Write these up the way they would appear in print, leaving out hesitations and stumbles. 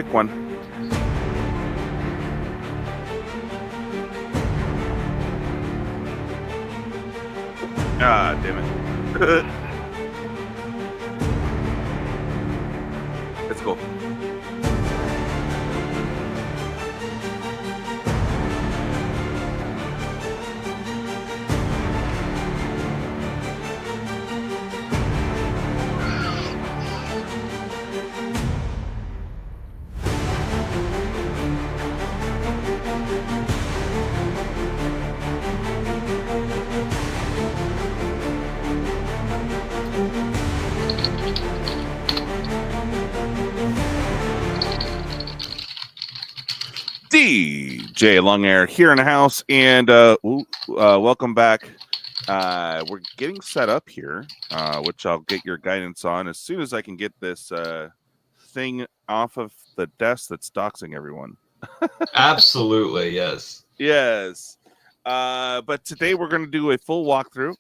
Pick one. Ah, damn it. Let's go. DJ Longhair here in the house, and welcome back. We're getting set up here, which I'll get your guidance on as soon as I can get this thing off of the desk that's doxing everyone. Absolutely, yes. Yes. But today we're going to do a full walkthrough.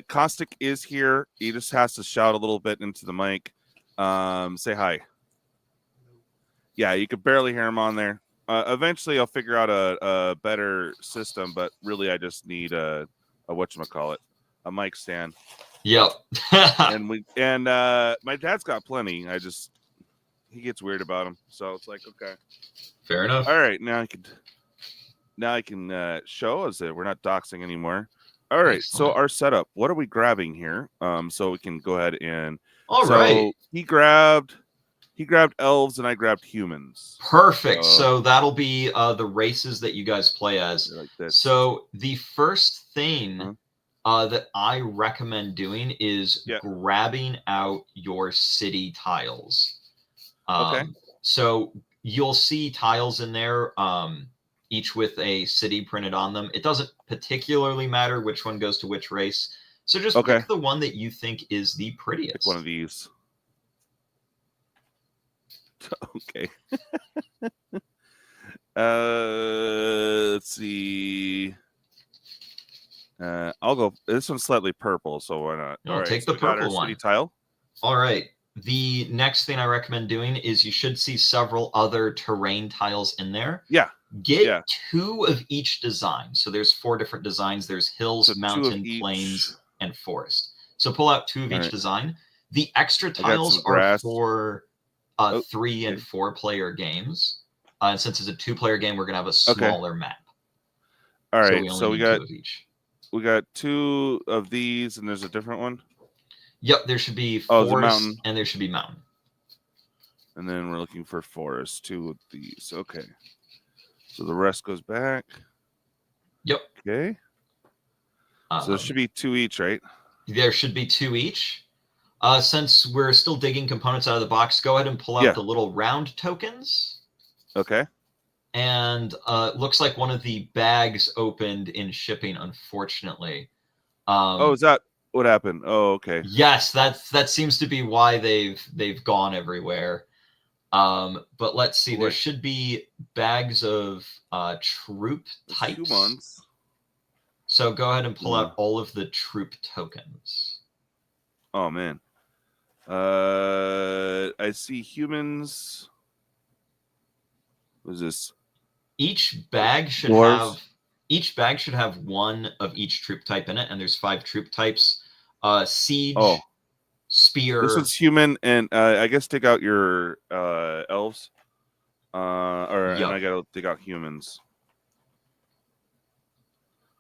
Cawstick is here. He just has to shout a little bit into the mic. Say hi. Yeah, you could barely hear him on there. Eventually, I'll figure out a better system, but really, I just need a whatchamacallit, a mic stand. Yep. and my dad's got plenty. He gets weird about them, so it's like, okay, fair enough. All right, now I can show us that we're not doxing anymore. All right, Excellent. So our setup. What are we grabbing here? So we can go ahead and. All right. He grabbed elves and I grabbed humans. Perfect. So that'll be the races that you guys play as. Like this. So the first thing that I recommend doing is grabbing out your city tiles. Okay. So you'll see tiles in there, each with a city printed on them. It doesn't particularly matter which one goes to which race. So just pick the one that you think is the prettiest. Pick one of these. Okay. Let's see. I'll go. This one's slightly purple, so why not? No, take the purple one. City tile. All right. The next thing I recommend doing is you should see several other terrain tiles in there. Yeah. Get 2 of each design. So there's 4 different designs. There's hills, mountain, plains, and forest. So pull out 2 of each design. The extra tiles are for 3 and 4 player games. And since it's a 2-player game, we're gonna have a smaller map. All right, so we got 2 of each. We got 2 of these, and there's a different one. Yep, there should be forest and there should be mountain. And then we're looking for forest, 2 of these. Okay, so the rest goes back. Yep. Okay. So there should be 2 each, right? There should be 2 each. Since we're still digging components out of the box, go ahead and pull out the little round tokens. Okay. And looks like one of the bags opened in shipping, unfortunately. Is that what happened? Oh, okay. Yes, that seems to be why they've gone everywhere. But let's see. There should be bags of troop types. 2 months. So go ahead and pull out all of the troop tokens. Oh man. I see humans. What is this? Each bag should have 1 of each troop type in it, and there's 5 troop types. Siege, spear. This one's human, and I guess take out your elves. And I gotta take out humans.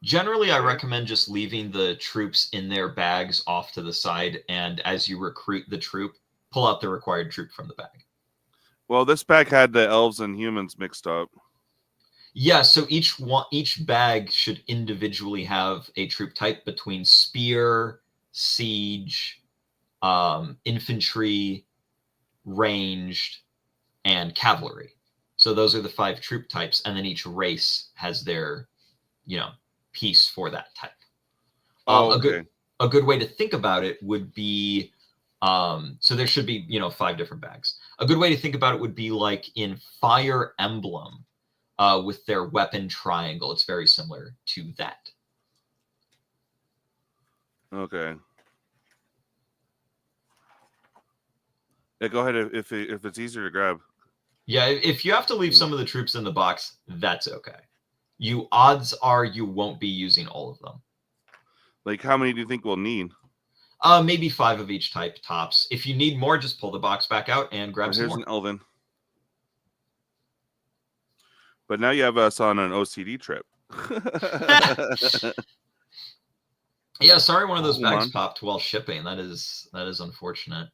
Generally, I recommend just leaving the troops in their bags off to the side, and as you recruit the troop, pull out the required troop from the bag. Well, this bag had the elves and humans mixed up. Yeah, so each bag should individually have a troop type between spear, siege, infantry, ranged, and cavalry. So those are the 5 troop types, and then each race has their, piece for that type. A good way to think about it would be, so there should be 5 different bags. A good way to think about it would be like in Fire Emblem, with their weapon triangle. It's very similar to that. Okay. Yeah, go ahead if it's easier to grab. Yeah, if you have to leave some of the troops in the box, that's okay. Odds are you won't be using all of them. Like, how many do you think we'll need? Maybe 5 of each type tops. If you need more, just pull the box back out and grab some Here's more. an Elven. But now you have us on an OCD trip. Yeah, sorry one of those bags popped while shipping. That is unfortunate.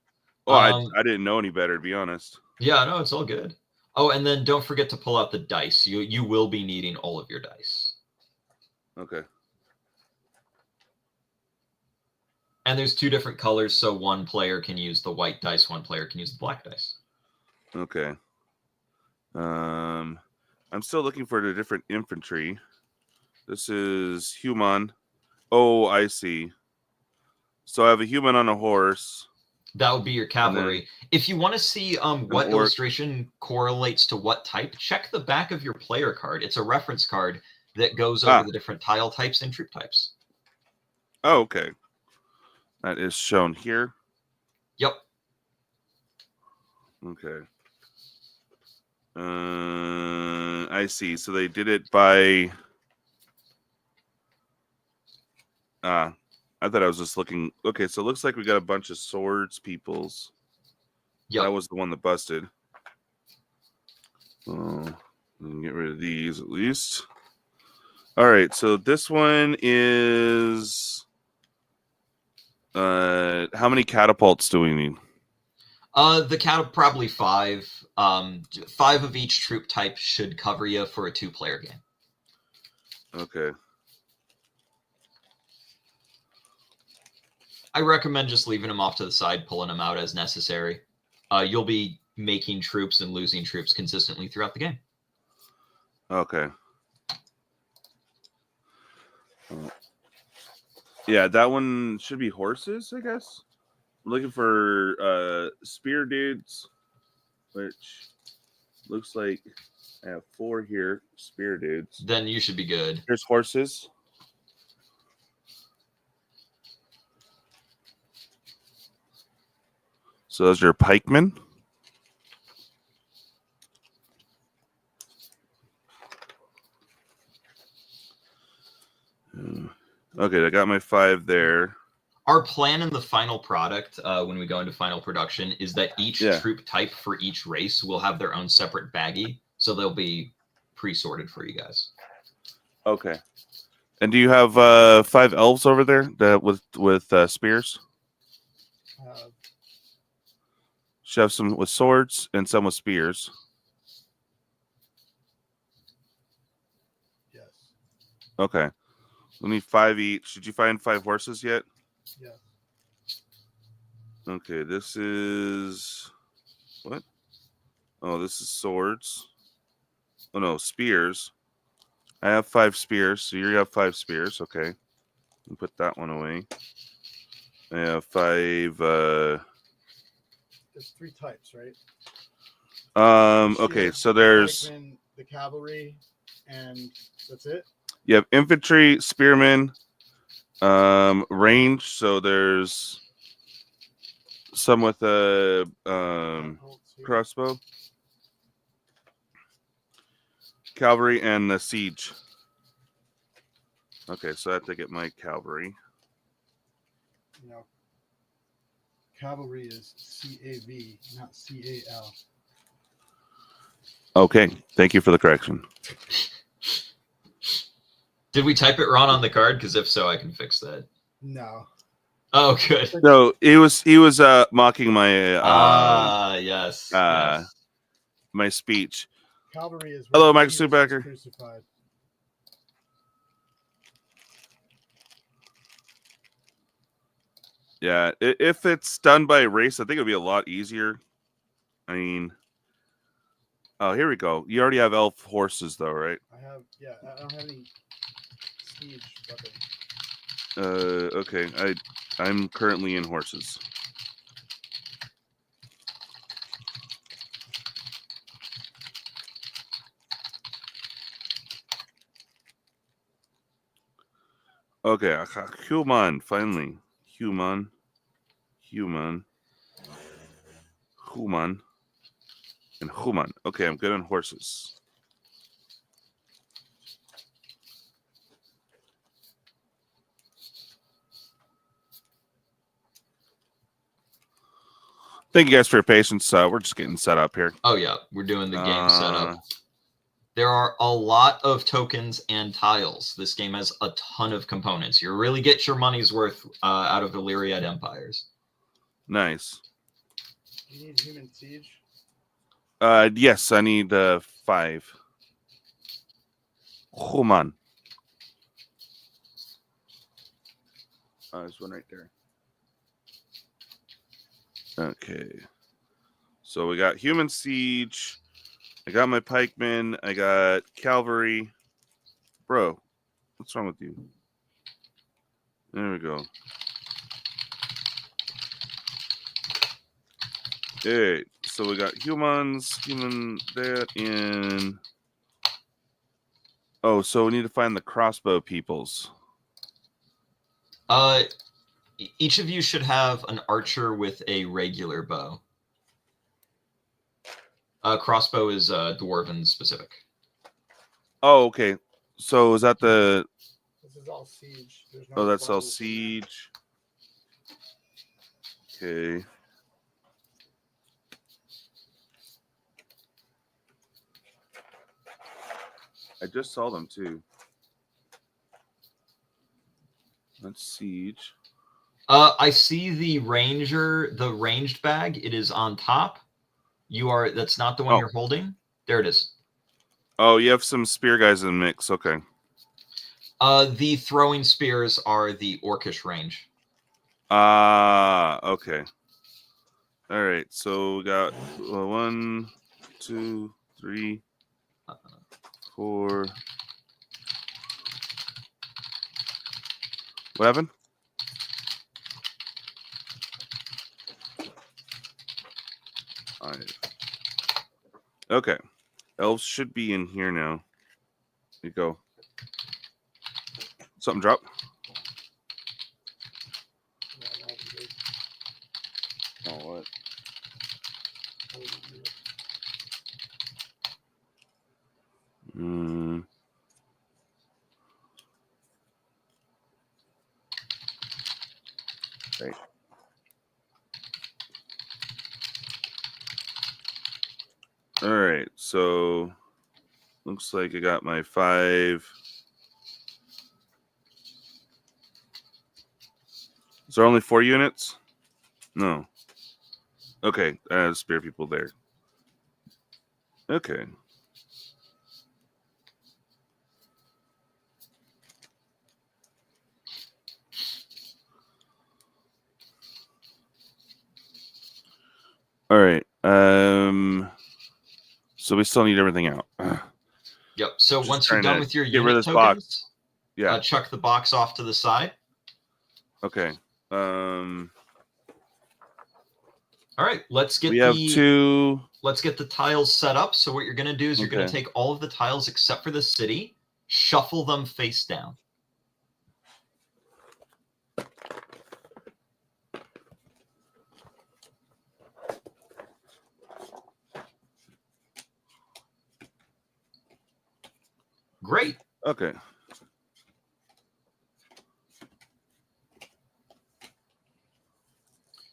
Oh, I didn't know any better, to be honest. Yeah, no, it's all good. Oh, and then don't forget to pull out the dice. You will be needing all of your dice. Okay. And there's 2 different colors, so one player can use the white dice, one player can use the black dice. Okay. I'm still looking for the different infantry. This is human. Oh, I see. So I have a human on a horse. That would be your cavalry. If you want to see what illustration correlates to what type, check the back of your player card. It's a reference card that goes over the different tile types and troop types. Oh, okay. That is shown here. Yep. Okay. I see. So they did it by... I thought I was just looking. Okay, so it looks like we got a bunch of swords peoples. Yeah, that was the one that busted. Oh, we can get rid of these at least. All right, so this one is how many catapults do we need? The probably 5. 5 of each troop type should cover you for a 2-player game. Okay. I recommend just leaving them off to the side, pulling them out as necessary. You'll be making troops and losing troops consistently throughout the game. Okay. Yeah, that one should be horses, I guess. I'm looking for spear dudes, which looks like I have 4 here. Spear dudes. Then you should be good. Here's horses. So those are pikemen. Okay, I got my 5 there. Our plan in the final product, when we go into final production, is that each troop type for each race will have their own separate baggie, so they'll be pre-sorted for you guys. Okay. And do you have 5 elves over there that with spears? Should have some with swords and some with spears. Yes. Okay. We need 5 each. Did you find 5 horses yet? Yeah. Okay, this is what? Oh, this is swords. Oh no, spears. I have 5 spears, so you have 5 spears. Okay. Put that one away. I have 5 There's 3 types, right? Okay, so there's the cavalry, and that's it. You have infantry, spearmen, range. So there's some with a crossbow, cavalry, and the siege. Okay, so I have to get my cavalry. No. Cavalry is CAV, not CAL. Okay, thank you for the correction. Did we type it wrong on the card? Because if so, I can fix that. No. Oh, good. No, he was mocking my yes. my speech. Cavalry is hello, Mike Stubacker. Crucified. Yeah, if it's done by race, I think it would be a lot easier. I mean, oh, here we go. You already have elf horses, though, right? I have, yeah. I don't have any siege weapons. Okay. I'm currently in horses. Okay, human, finally. Human. And Human. Okay, I'm good on horses. Thank you guys for your patience. We're just getting set up here. Oh yeah, we're doing the game setup. There are a lot of tokens and tiles. This game has a ton of components. You really get your money's worth out of Illyriad Empires. Nice. You need human siege. Yes, I need 5. Human. There's one right there. Okay. So we got human siege. I got my pikemen. I got cavalry. Bro, what's wrong with you? There we go. Okay, so we got humans, human that in. Oh, so we need to find the crossbow peoples. Each of you should have an archer with a regular bow. Crossbow is dwarven specific. Oh, okay. So is that the? This is all siege. There's no Oh, that's all bows. siege. Okay. I just saw them too. That's siege. I see the ranger, the ranged bag. It is on top. That's not the one you're holding. There it is. Oh, you have some spear guys in the mix. Okay. The throwing spears are the orcish range. Okay. All right. So we got 1, 2, 3, 4. What happened? Okay. Elves should be in here now. There you go. Something drop. Yeah, no, it is. Oh, what? Right. All right. So looks like I got my 5. Is there only 4 units? No. Okay. Spear people there. Okay. All right. So we still need everything out. Yep. So Just once you're trying done to with your get rid unit of this tokens, box. Yeah. chuck the box off to the side. Okay. All right. Let's get We have 2. Let's get the tiles set up. So what you're going to do is you're going to take all of the tiles except for the city, shuffle them face down. Great. Okay.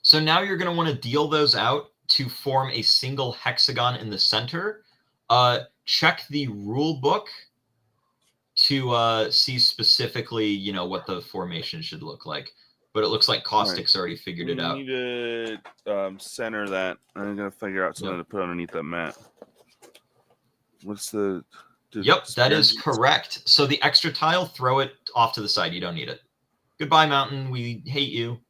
So now you're going to want to deal those out to form a single hexagon in the center. Check the rule book to see specifically, what the formation should look like. But it looks like Cawstick's already figured it out. We need to center that. I'm going to figure out something to put underneath that mat. What's the... Yep, that is correct. So the extra tile, throw it off to the side. You don't need it. Goodbye, mountain. We hate you.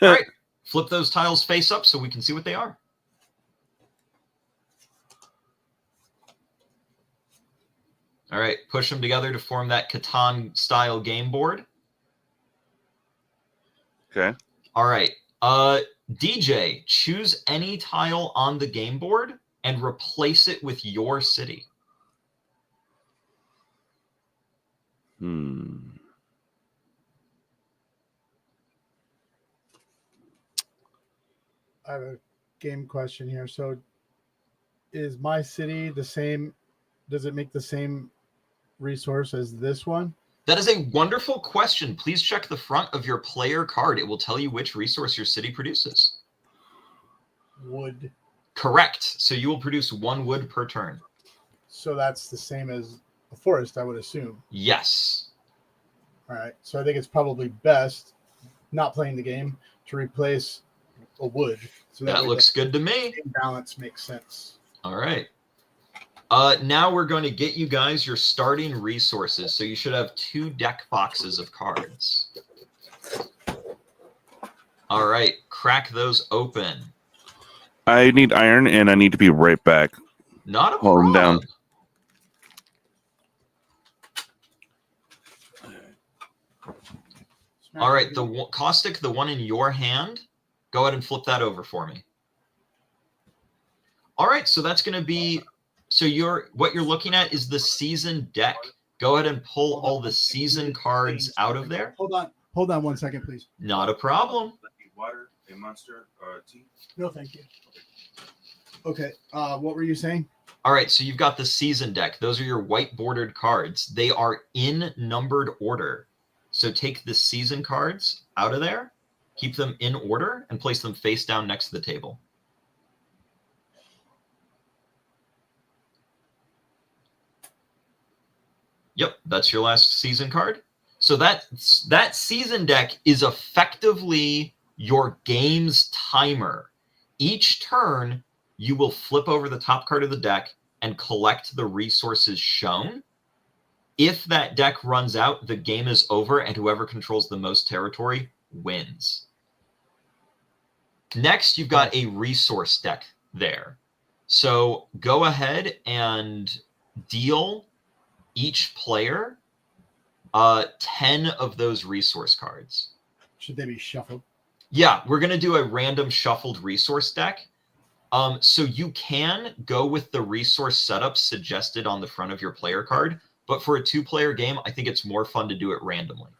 All right. Flip those tiles face up so we can see what they are. All right. Push them together to form that Catan-style game board. Okay. All right. DJ, choose any tile on the game board and replace it with your city. I have a game question here. So is my city the same? Does it make the same resource as this one? That is a wonderful question. Please check the front of your player card. It will tell you which resource your city produces. Wood. Correct. So you will produce 1 wood per turn. So that's the same as a forest, I would assume. Yes. All right. So I think it's probably best, not playing the game, to replace a wood. So That way looks the good to me. game balance makes sense. All right. Now we're going to get you guys your starting resources. So you should have 2 deck boxes of cards. All right. Crack those open. I need iron, and I need to be right back. Not a Hold 'em problem. down. All right. The Cawstick, the one in your hand, go ahead and flip that over for me. All right. So that's going to be... So what you're looking at is the season deck. Go ahead and pull all the season cards out of there. Hold on 1 second, please. Not a problem. Water, a monster, or tea? No, thank you. Okay. What were you saying? All right, so you've got the season deck. Those are your white bordered cards. They are in numbered order. So take the season cards out of there, keep them in order, and place them face down next to the table. Yep, that's your last season card. So that season deck is effectively your game's timer. Each turn, you will flip over the top card of the deck and collect the resources shown. If that deck runs out, the game is over, and whoever controls the most territory wins. Next, you've got a resource deck there. So go ahead and deal each player 10 of those resource cards. Should they be shuffled? Yeah, we're going to do a random shuffled resource deck. So you can go with the resource setup suggested on the front of your player card, but for a 2-player game, I think it's more fun to do it randomly.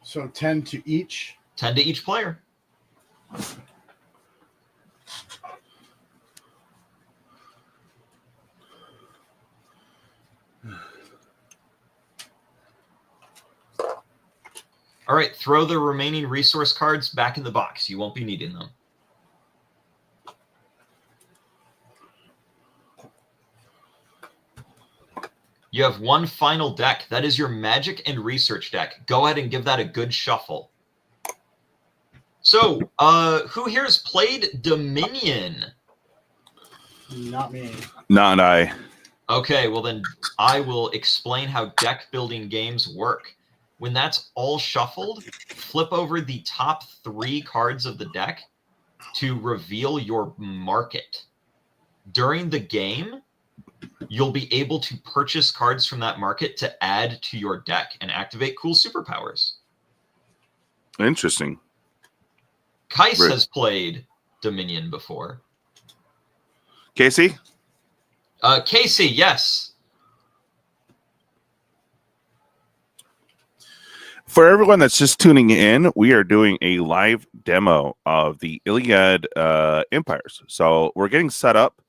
So 10 to each? 10 to each player. All right, throw the remaining resource cards back in the box. You won't be needing them. You have 1 final deck. That is your Magic and Research deck. Go ahead and give that a good shuffle. So, who here has played Dominion? Not me. Not I. Okay, well then I will explain how deck building games work. When that's all shuffled, flip over the top 3 cards of the deck to reveal your market. During the game, you'll be able to purchase cards from that market to add to your deck and activate cool superpowers. Interesting. Kais Right. has played Dominion before. Casey? Casey, yes. For everyone that's just tuning in, we are doing a live demo of the Illyriad Empires. So we're getting set up.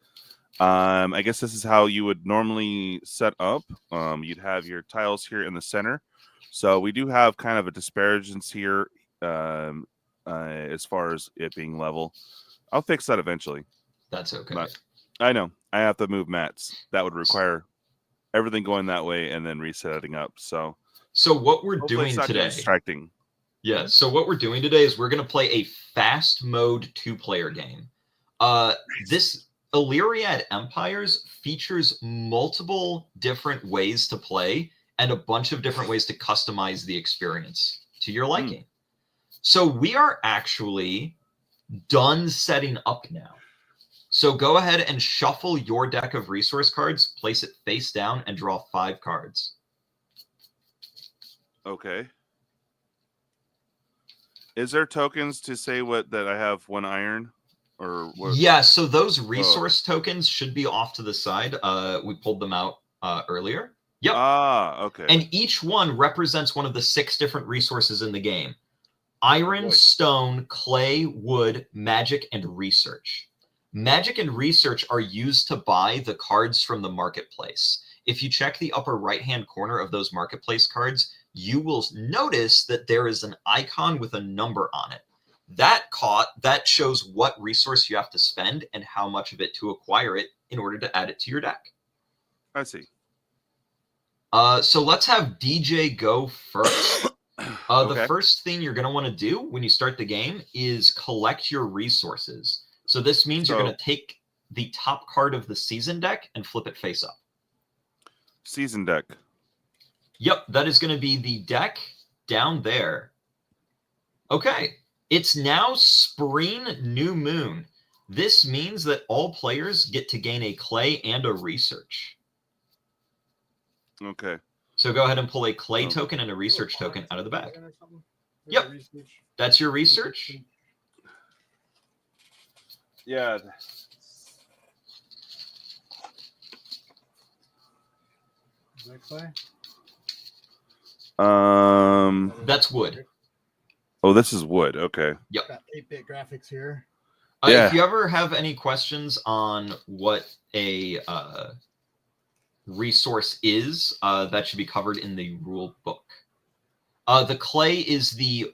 I guess this is how you would normally set up. You'd have your tiles here in the center. So we do have kind of a disparagence here as far as it being level. I'll fix that eventually. That's okay. But I know. I have to move mats. That would require everything going that way and then resetting up. So what we're hopefully doing it's not today... distracting. Yeah, so what we're doing today is we're going to play a fast mode 2-player game. This Illyriad Empires features multiple different ways to play and a bunch of different ways to customize the experience to your liking. So we are actually done setting up now. So go ahead and shuffle your deck of resource cards, place it face down, and draw 5 cards. Okay. Is there tokens to say that I have 1 iron? Or what? Yeah, so those resource tokens should be off to the side. We pulled them out earlier. Yep. Ah, okay. And each one represents one of the 6 different resources in the game. Iron, boy. stone, clay, wood, magic, and research. Magic and research are used to buy the cards from the marketplace. If you check the upper right-hand corner of those marketplace cards, you will notice that there is an icon with a number on it. That shows what resource you have to spend and how much of it to acquire it in order to add it to your deck. I see. So let's have DJ go first. Okay. The first thing you're going to want to do when you start the game is collect your resources. So this means you're going to take the top card of the season deck and flip it face up. Season deck. Yep, that is going to be the deck down there. Okay, it's now Spring New Moon. This means that all players get to gain a clay and a research. Okay. So go ahead and pull a clay token and a research token out of the bag. Yep, that's your research. Yeah. That's wood. Oh, this is wood. Okay. Yep. Got 8-bit graphics here. Yeah. If you ever have any questions on what a resource is, that should be covered in the rule book. The clay is the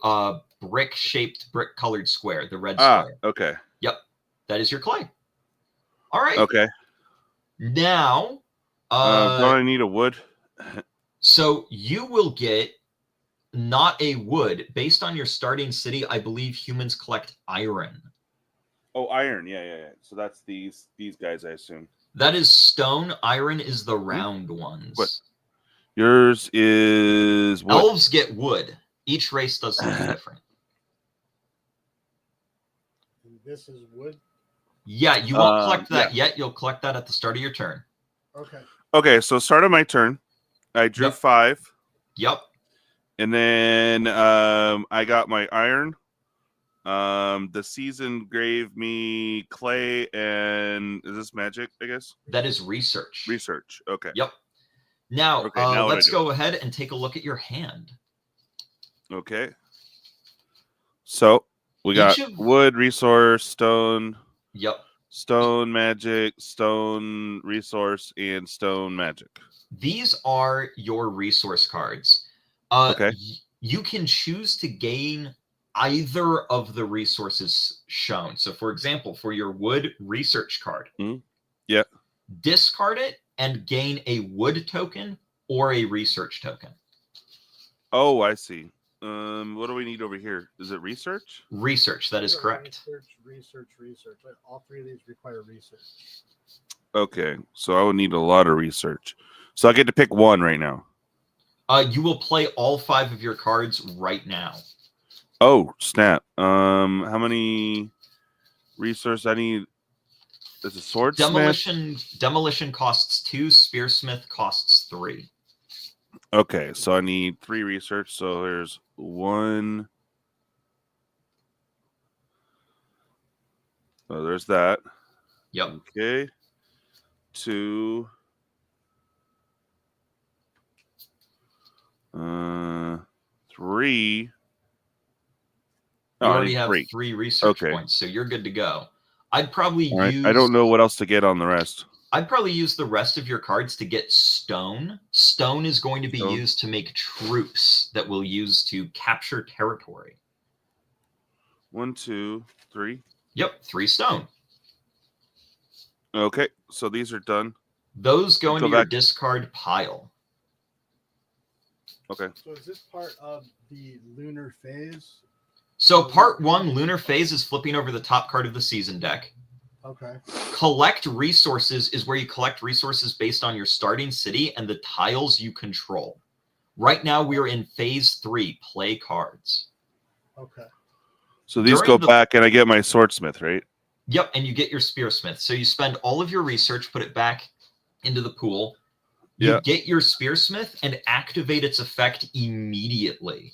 brick-shaped, brick-colored square, the red square. Okay. Yep, that is your clay. All right. Okay. Now, don't I need a wood? So you will get not a wood. Based on your starting city, I believe humans collect iron. Oh, iron. Yeah. So that's these guys, I assume. That is stone. Iron is the round ones. What? Yours is wood. Elves get wood. Each race does something different. This is wood. Yeah, you won't collect that yet. You'll collect that at the start of your turn. Okay. Okay, so start of my turn. I drew 5. Yep. And then I got my iron. The season gave me clay and is this magic, I guess? That is research. Research. Okay. Yep. Now, Okay, now let's go ahead and take a look at your hand. Okay. So we got wood, resource, stone. Yep. Stone, magic, stone, resource, and stone, magic. These are your resource cards. Okay. You can choose to gain either of the resources shown. So, for example, for your wood research card, yeah, discard it and gain a wood token or a research token. Oh, I see. What do we need over here? Is it research? Research, that is correct. Research. All three of these require research. Okay, so I would need a lot of research. So I get to pick one right now. You will play all 5 of your cards right now. Oh, snap. How many resources I need? Is a sword Demolition costs 2, spearsmith costs 3. Okay, so I need 3 research. So there's 1. Oh, there's that. Yep. Okay. 2. 3. You already have 3 research points, so you're good to go. I'd probably use... I don't know what else to get on the rest. I'd probably use the rest of your cards to get stone. Stone is going to be used to make troops that we'll use to capture territory. 1, 2, 3. Yep, 3 stone. Okay, so these are done. Those go into your discard pile. Okay. So is this part of the lunar phase? So part 1, lunar phase, is flipping over the top card of the season deck. Okay. Collect resources is where you collect resources based on your starting city and the tiles you control. Right now, we are in phase 3, play cards. Okay. So these go back and I get my swordsmith, right? Yep, and you get your spearsmith. So you spend all of your research, put it back into the pool. You get your spearsmith and activate its effect immediately.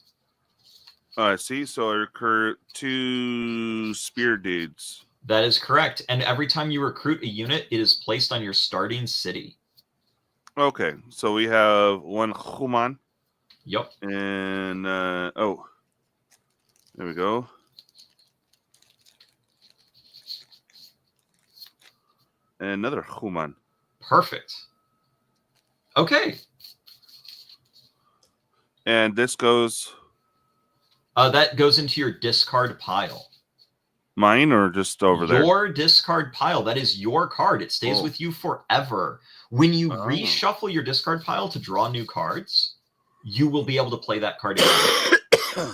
I see. So I recruit 2 spear dudes. That is correct. And every time you recruit a unit, it is placed on your starting city. Okay. So we have 1 human. Yep. And, There we go. And another human. Perfect. Okay. And this goes That goes into your discard pile. mine or just over there? Your discard pile. That is your card. It stays with you forever. When you reshuffle your discard pile to draw new cards, you will be able to play that card again.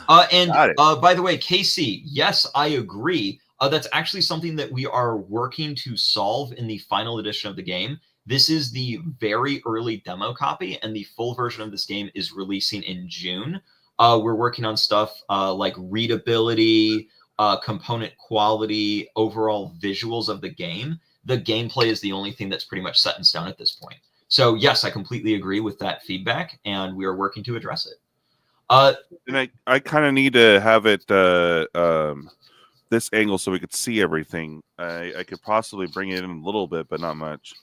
By the way, Casey, yes, I agree. That's actually something that we are working to solve in the final edition of the game. This is the very early demo copy, and the full version of this game is releasing in June. We're working on stuff like readability, component quality, overall visuals of the game. The gameplay is the only thing that's pretty much set in stone at this point. So yes, I completely agree with that feedback, and we are working to address it. And I kind of need to have it this angle so we could see everything. I could possibly bring it in a little bit, but not much.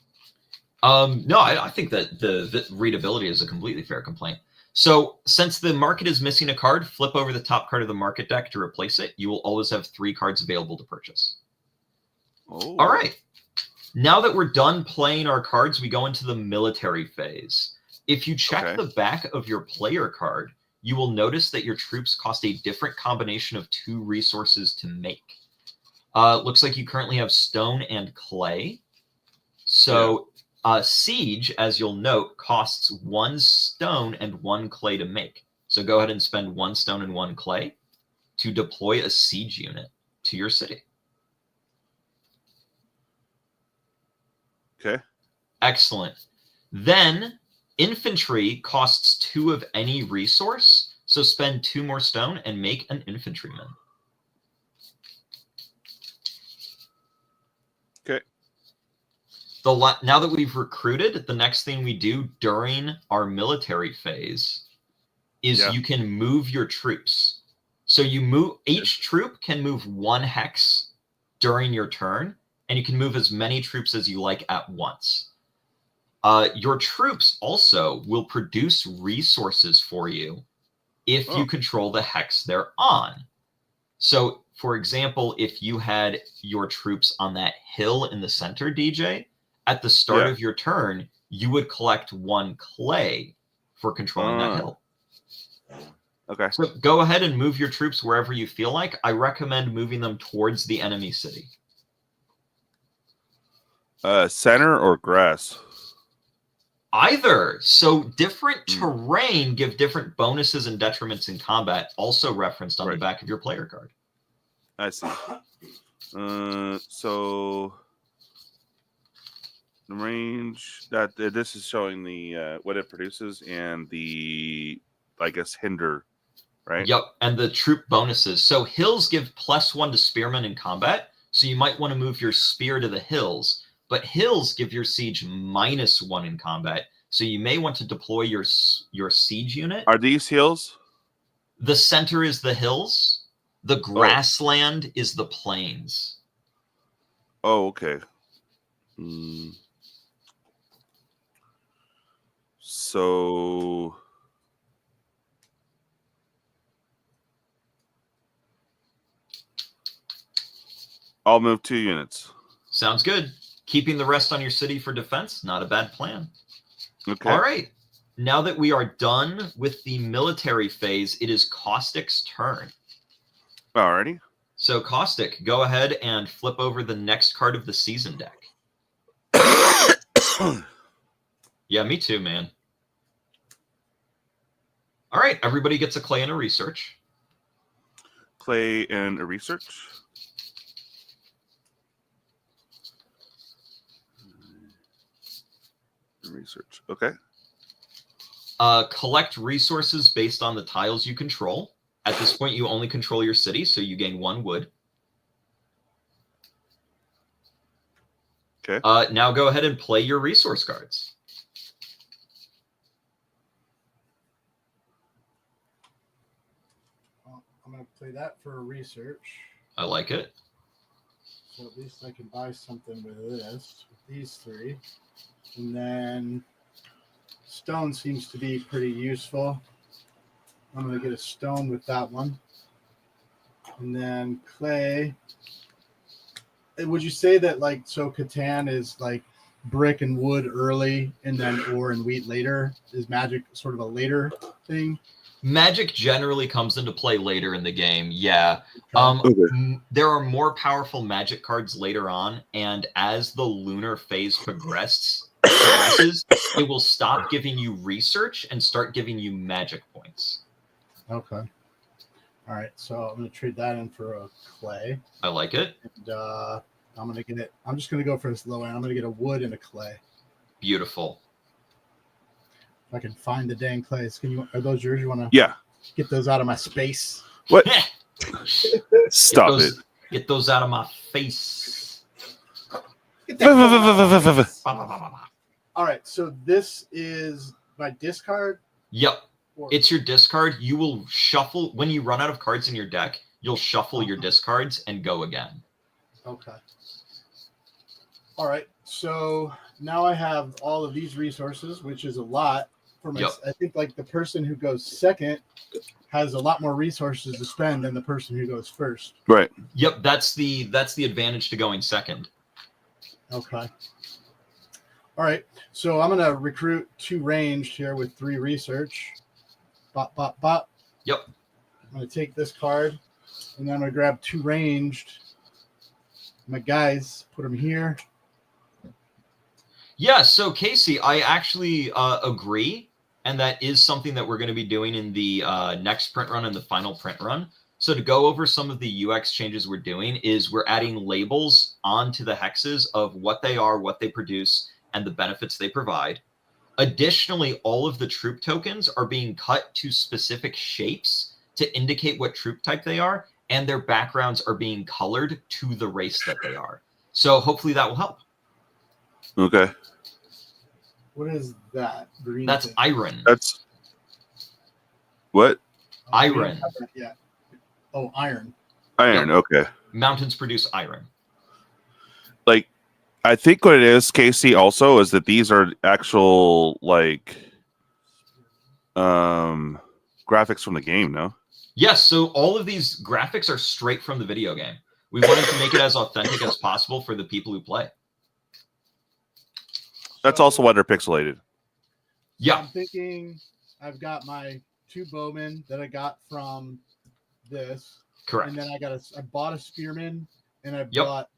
No, I think that the readability is a completely fair complaint. So since the market is missing a card, flip over the top card of the market deck to replace it. You will always have 3 cards available to purchase. Oh. All right. Now that we're done playing our cards, we go into the military phase. If you check the back of your player card, you will notice that your troops cost a different combination of 2 resources to make. Looks like you currently have stone and clay. So siege, as you'll note, costs 1 stone and 1 clay to make. So go ahead and spend 1 stone and 1 clay to deploy a siege unit to your city. Okay. Excellent. Then infantry costs 2 of any resource. So spend 2 more stone and make an infantryman. Okay. Now that we've recruited, the next thing we do during our military phase is you can move your troops. So you move, each troop can move 1 hex during your turn, and you can move as many troops as you like at once. Your troops also will produce resources for you if you control the hex they're on. So, for example, if you had your troops on that hill in the center, DJ, at the start of your turn, you would collect 1 clay for controlling that hill. Okay. So go ahead and move your troops wherever you feel like. I recommend moving them towards the enemy city. Center or grass? Either. So different terrain give different bonuses and detriments in combat, also referenced on the back of your player card. I see. So the range that this is showing the what it produces and the, I guess, hinder, right? Yep, and the troop bonuses. So hills give +1 to spearmen in combat, so you might want to move your spear to the hills. But hills give your siege -1 in combat, so you may want to deploy your siege unit. Are these hills? The center is the hills. The grassland is the plains. Oh, okay. So I'll move 2 units. Sounds good. Keeping the rest on your city for defense, not a bad plan. Okay. All right. Now that we are done with the military phase, it is Cawstick's turn. Alrighty. So Cawstick, go ahead and flip over the next card of the season deck. Yeah, me too, man. All right, everybody gets a clay and a research. Clay and a research. Research. Okay. Collect resources based on the tiles you control. At this point, you only control your city, so you gain 1 wood. Okay. Now go ahead and play your resource cards. Well, I'm going to play that for a research. I like it. So at least I can buy something with this, with these 3. And then stone seems to be pretty useful. I'm going to get a stone with that one. And then clay. Would you say that like so Catan is like brick and wood early and then ore and wheat later? Is Magic sort of a later thing? Magic generally comes into play later in the game. Yeah. Okay. There are more powerful Magic cards later on, and as the lunar phase progresses, it will stop giving you research and start giving you Magic points. Okay. All right. So I'm going to trade that in for a clay. I like it. And I'm going to get it. I'm just going to go for this low end. I'm going to get a wood and a clay. Beautiful. If I can find the dang clays. Are those yours? You want to get those out of my space? What? Stop it. Get those out of my face. All right. So this is my discard? Yep. It's your discard. You will shuffle. When you run out of cards in your deck, you'll shuffle your discards and go again. Okay. All right. So now I have all of these resources, which is a lot. I think like the person who goes second has a lot more resources to spend than the person who goes first. Right. Yep, that's the advantage to going second. Okay. All right. So I'm gonna recruit 2 ranged here with 3 research. Bop, bop, bop. Yep. I'm gonna take this card and then I'm gonna grab 2 ranged. My guys, put them here. Yeah, so Casey, I actually agree. And that is something that we're going to be doing in the next print run and the final print run. So to go over some of the UX changes we're doing is we're adding labels onto the hexes of what they are, what they produce, and the benefits they provide. Additionally, all of the troop tokens are being cut to specific shapes to indicate what troop type they are, and their backgrounds are being colored to the race that they are. So hopefully that will help. Okay. What is that? Green That's thing? iron. That's what? Iron. Yeah. Oh, iron. Iron. Yep. Okay. Mountains produce iron. Like, I think what it is, Casey, also is that these are actual like graphics from the game. No. Yes. So all of these graphics are straight from the video game. We wanted to make it as authentic as possible for the people who play. That's also why they're pixelated. Yeah. I'm thinking I've got my 2 bowmen that I got from this. Correct. And then I bought a spearman and I bought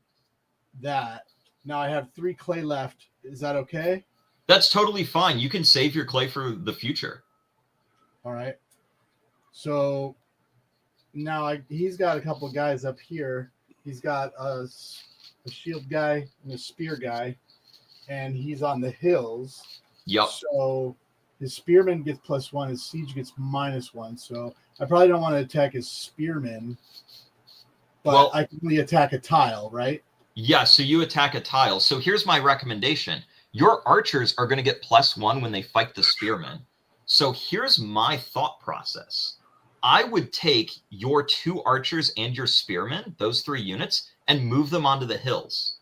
that. Now I have 3 clay left. Is that okay? That's totally fine. You can save your clay for the future. All right. So now he's got a couple of guys up here. He's got a shield guy and a spear guy. And he's on the hills. Yep. So his spearman gets +1, his siege gets -1. So I probably don't want to attack his spearman, but I can only attack a tile, right? Yeah, so you attack a tile. So here's my recommendation. Your archers are going to get +1 when they fight the spearman. So here's my thought process. I would take your 2 archers and your spearmen, those 3 units, and move them onto the hills.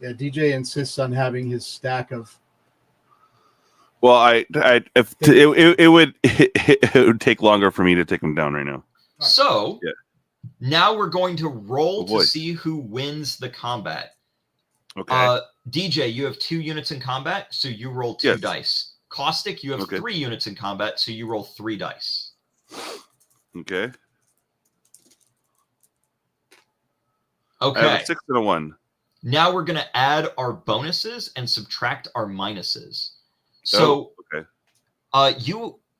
Yeah, DJ insists on having his stack of. Well, it would take longer for me to take them down right now. So now we're going to roll to see who wins the combat. Okay. DJ, you have 2 units in combat, so you roll 2 dice. Cawstick, you have 3 units in combat, so you roll 3 dice. Okay. Okay. I have a 6 and a 1. Now we're going to add our bonuses and subtract our minuses. So,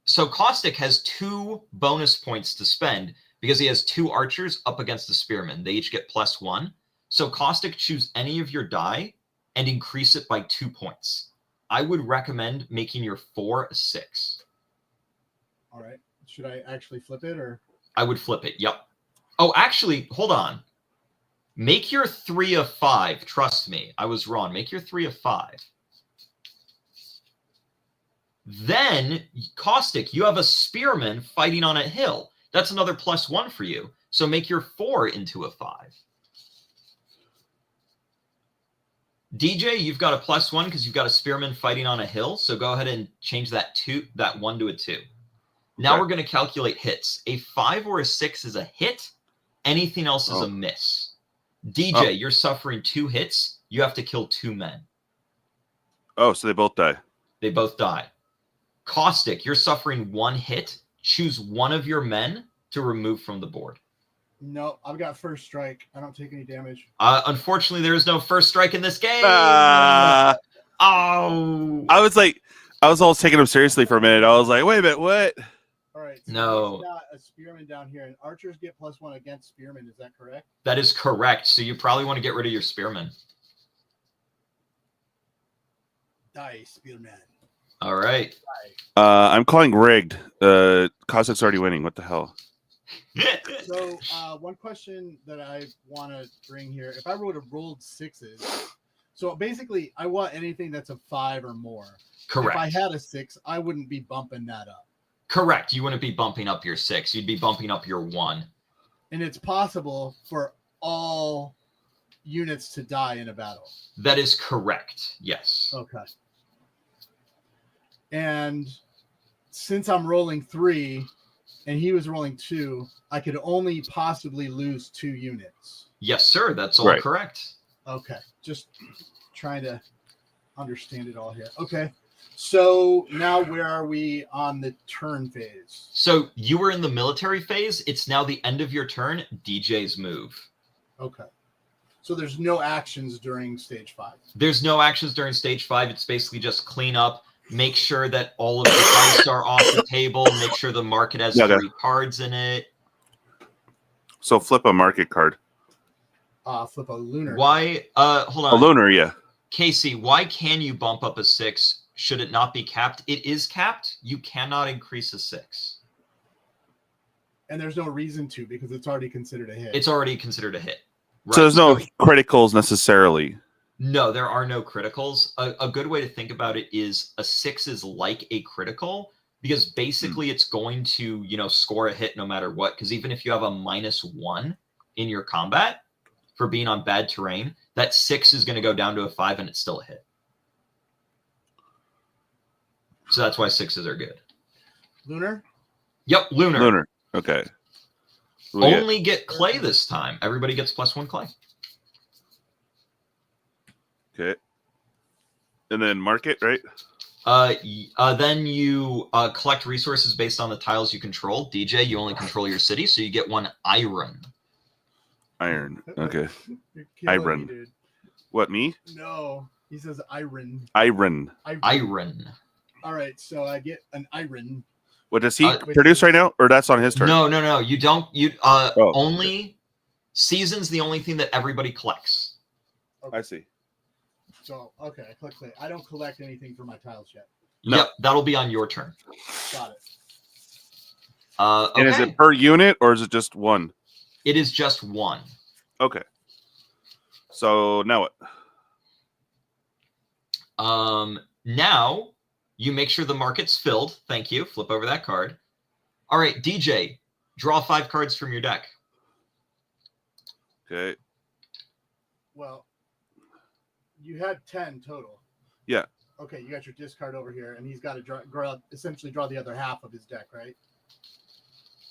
so Cawstick has 2 bonus points to spend because he has 2 archers up against the spearmen. They each get +1. So Cawstick, choose any of your die and increase it by 2 points. I would recommend making your 4 a 6. All right. Should I actually flip it or? I would flip it. Yep. Oh, actually, hold on. Make your 3 a 5. Trust me, I was wrong. Make your 3 a 5. Then, Cawstick, you have a spearman fighting on a hill. That's another +1 for you. So make your 4 into a 5. DJ, you've got a +1 because you've got a spearman fighting on a hill. So go ahead and change that 1 to a 2. Now Okay. we're going to calculate hits. A 5 or a 6 is a hit. Anything else is Oh. a miss. DJ, you're suffering 2 hits. You have to kill 2 men. Oh, so they both die. They both die. Cawstick, you're suffering 1 hit. Choose one of your men to remove from the board. No, I've got first strike. I don't take any damage. Unfortunately, there is no first strike in this game. Oh, I was almost taking him seriously for a minute. I was like, wait a minute, what? All right. So No. he's got a spearman down here, and archers get +1 against spearmen. Is that correct? That is correct. So you probably want to get rid of your spearman. Die, spearman. All right. I'm calling rigged. Cawstick's already winning. What the hell? So one question that I want to bring here: if I would have rolled 6s, so basically I want anything that's a 5 or more. Correct. If I had a 6, I wouldn't be bumping that up. Correct. You wouldn't be bumping up your 6. You'd be bumping up your 1. And it's possible for all units to die in a battle. That is correct. Yes. Okay. And since I'm rolling 3 and he was rolling 2, I could only possibly lose 2 units. Yes, sir. That's all Right. correct. Okay. Just trying to understand it all here. Okay. So now where are we on the turn phase? So you were in the military phase. It's now the end of your turn. DJ's move. Okay. So there's no actions during stage 5. There's no actions during stage 5. It's basically just clean up, make sure that all of the dice are off the table, make sure the market has 3 cards in it. So flip a market card. Flip a lunar. Why? Hold on. A lunar, yeah. Casey, why can you bump up a 6? Should it not be capped? It is capped. You cannot increase a 6. And there's no reason to because it's already considered a hit. It's already considered a hit. Right. So there's no criticals necessarily. No, there are no criticals. A good way to think about it is a 6 is like a critical because basically it's going to, score a hit no matter what. Because even if you have a -1 in your combat for being on bad terrain, that 6 is going to go down to a 5 and it's still a hit. So that's why 6s are good. Lunar? Yep, lunar. Lunar. Okay. Only get clay this time. Everybody gets +1 clay. Okay. And then market, right? Then you collect resources based on the tiles you control. DJ, you only control your city, so you get 1 iron. Iron. Okay. You're killing Iron. me, dude. What, me? No, he says iron. Iron. Iron. All right, so I get an iron. What does he Uh, produce right now? Or that's on his turn? No. You don't. Oh. Only season's the only thing that everybody collects. I see. So, okay, I click play. I don't collect anything for my tiles yet. No. Yep, that'll be on your turn. Got it. Okay. And is it per unit or is it just 1? It is just 1. Okay. So now what? Now you make sure the market's filled. Thank you. Flip over that card. All right, DJ, draw 5 cards from your deck. Okay. Well, you had 10 total. Yeah. Okay, you got your discard over here, and he's got to essentially draw the other half of his deck, right?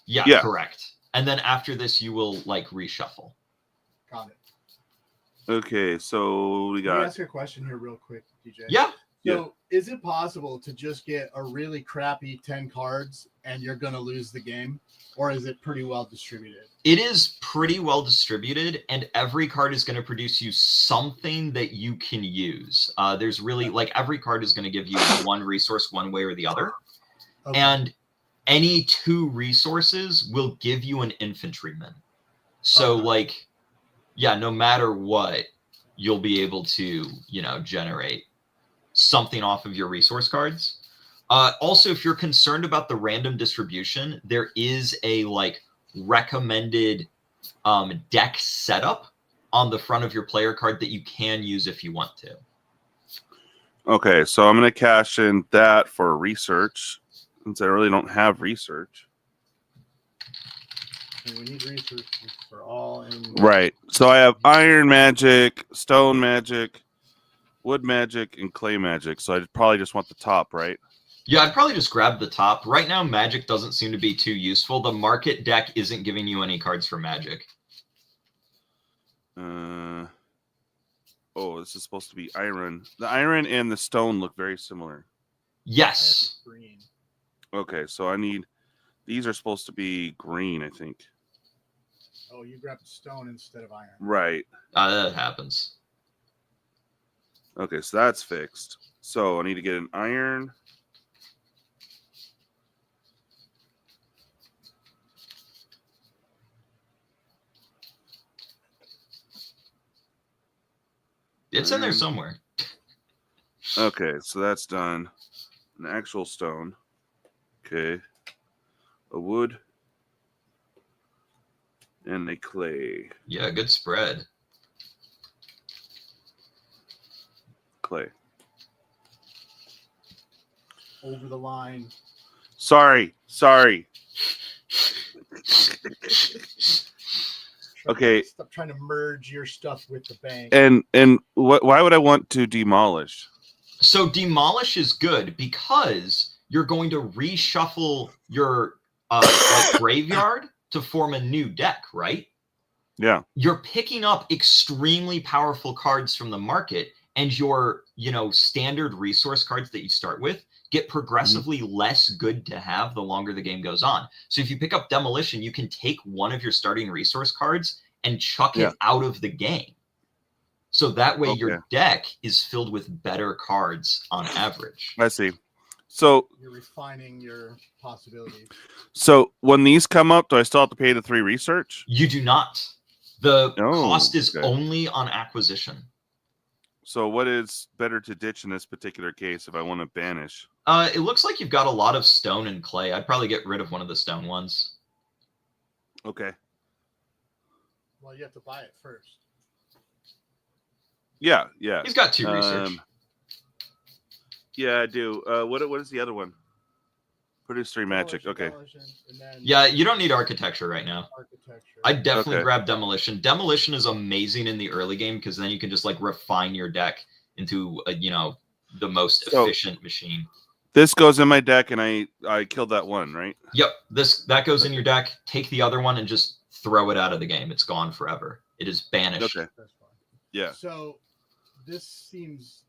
Yeah, correct. And then after this, you will reshuffle. Got it. Okay, so we Let me got... ask you a question here real quick, DJ. Yeah. So is it possible to just get a really crappy 10 cards and you're going to lose the game? Or is it pretty well distributed? It is pretty well distributed, and every card is going to produce you something that you can use. There's really, every card is going to give you 1 resource one way or the other. Okay. And any 2 resources will give you an infantryman. So, no matter what, you'll be able to, generate something off of your resource cards. Also, if you're concerned about the random distribution, there is a recommended deck setup on the front of your player card that you can use if you want to. Okay, so I'm going to cash in that for research since I really don't have research. And we need resources for all. Right. So I have iron magic, stone magic, wood magic, and clay magic. So I probably just want the top, right? Yeah, I'd probably just grab the top. Right now, Magic doesn't seem to be too useful. The market deck isn't giving you any cards for Magic. Oh, this is supposed to be iron. The iron and the stone look very similar. Yes. Green. Okay, so I need... These are supposed to be green, I think. Oh, you grabbed stone instead of iron. Right. That happens. Okay, so that's fixed. So I need to get an iron. It's in there somewhere. Okay, so that's done. An actual stone. Okay. A wood. And a clay. Yeah, good spread. Clay. Over the line. Sorry. Okay. Stop trying to merge your stuff with the bank. And why would I want to demolish? So demolish is good because you're going to reshuffle your like graveyard to form a new deck, right? Yeah. You're picking up extremely powerful cards from the market, and your, standard resource cards that you start with get progressively less good to have the longer the game goes on. So if you pick up Demolition, you can take one of your starting resource cards and chuck it out of the game. So that way your deck is filled with better cards on average. I see. So you're refining your possibilities. So when these come up, do I still have to pay the 3 research? You do not. The cost is only on acquisition. So what is better to ditch in this particular case if I want to banish? It looks like you've got a lot of stone and clay. I'd probably get rid of one of the stone ones. Okay. Well, you have to buy it first. Yeah. He's got 2 research. Yeah, I do. What is the other one? Produce 3 magic. Okay. Yeah, you don't need architecture right now. I'd definitely grab demolition. Demolition is amazing in the early game because then you can just like refine your deck into the most efficient machine. This goes in my deck, and I killed that one, right? Yep. That goes in your deck. Take the other one and just throw it out of the game. It's gone forever. It is banished. Okay. That's fine. Yeah. So this seems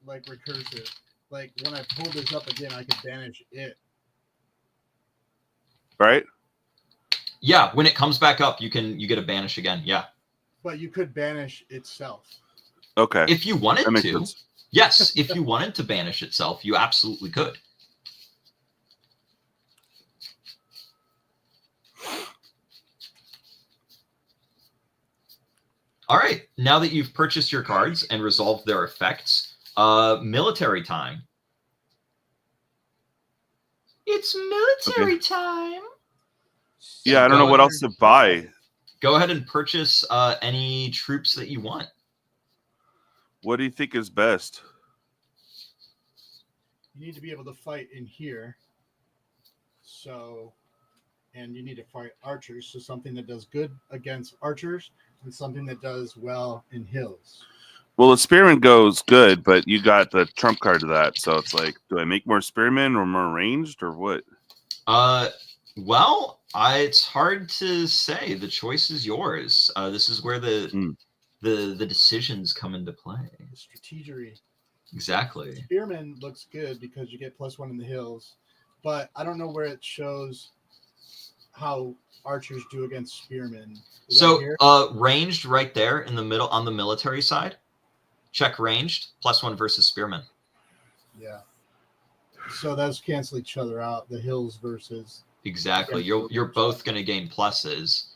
like recursive. Like when I pull this up again, I could banish it. Right? Yeah, when it comes back up, you get a banish again. Yeah. But you could banish itself. Okay. If you wanted to. Sense. Yes, if you wanted to banish itself, you absolutely could. All right, now that you've purchased your cards and resolved their effects, military time. It's military time. Yeah, I don't know what else to buy. Go ahead and purchase any troops that you want. What do you think is best? You need to be able to fight in here. So, and you need to fight archers. So something that does good against archers and something that does well in hills. Well, the spearman goes good, but you got the trump card to that. So it's like, do I make more spearmen or more ranged or what? Well, it's hard to say. The choice is yours. This is where the decisions come into play. The strategery. Exactly. Spearman looks good because you get +1 in the hills, but I don't know where it shows how archers do against spearmen. So ranged right there in the middle on the military side. Check ranged +1 versus spearmen. Yeah. So those cancel each other out. The hills versus. Exactly. You're both going to gain pluses.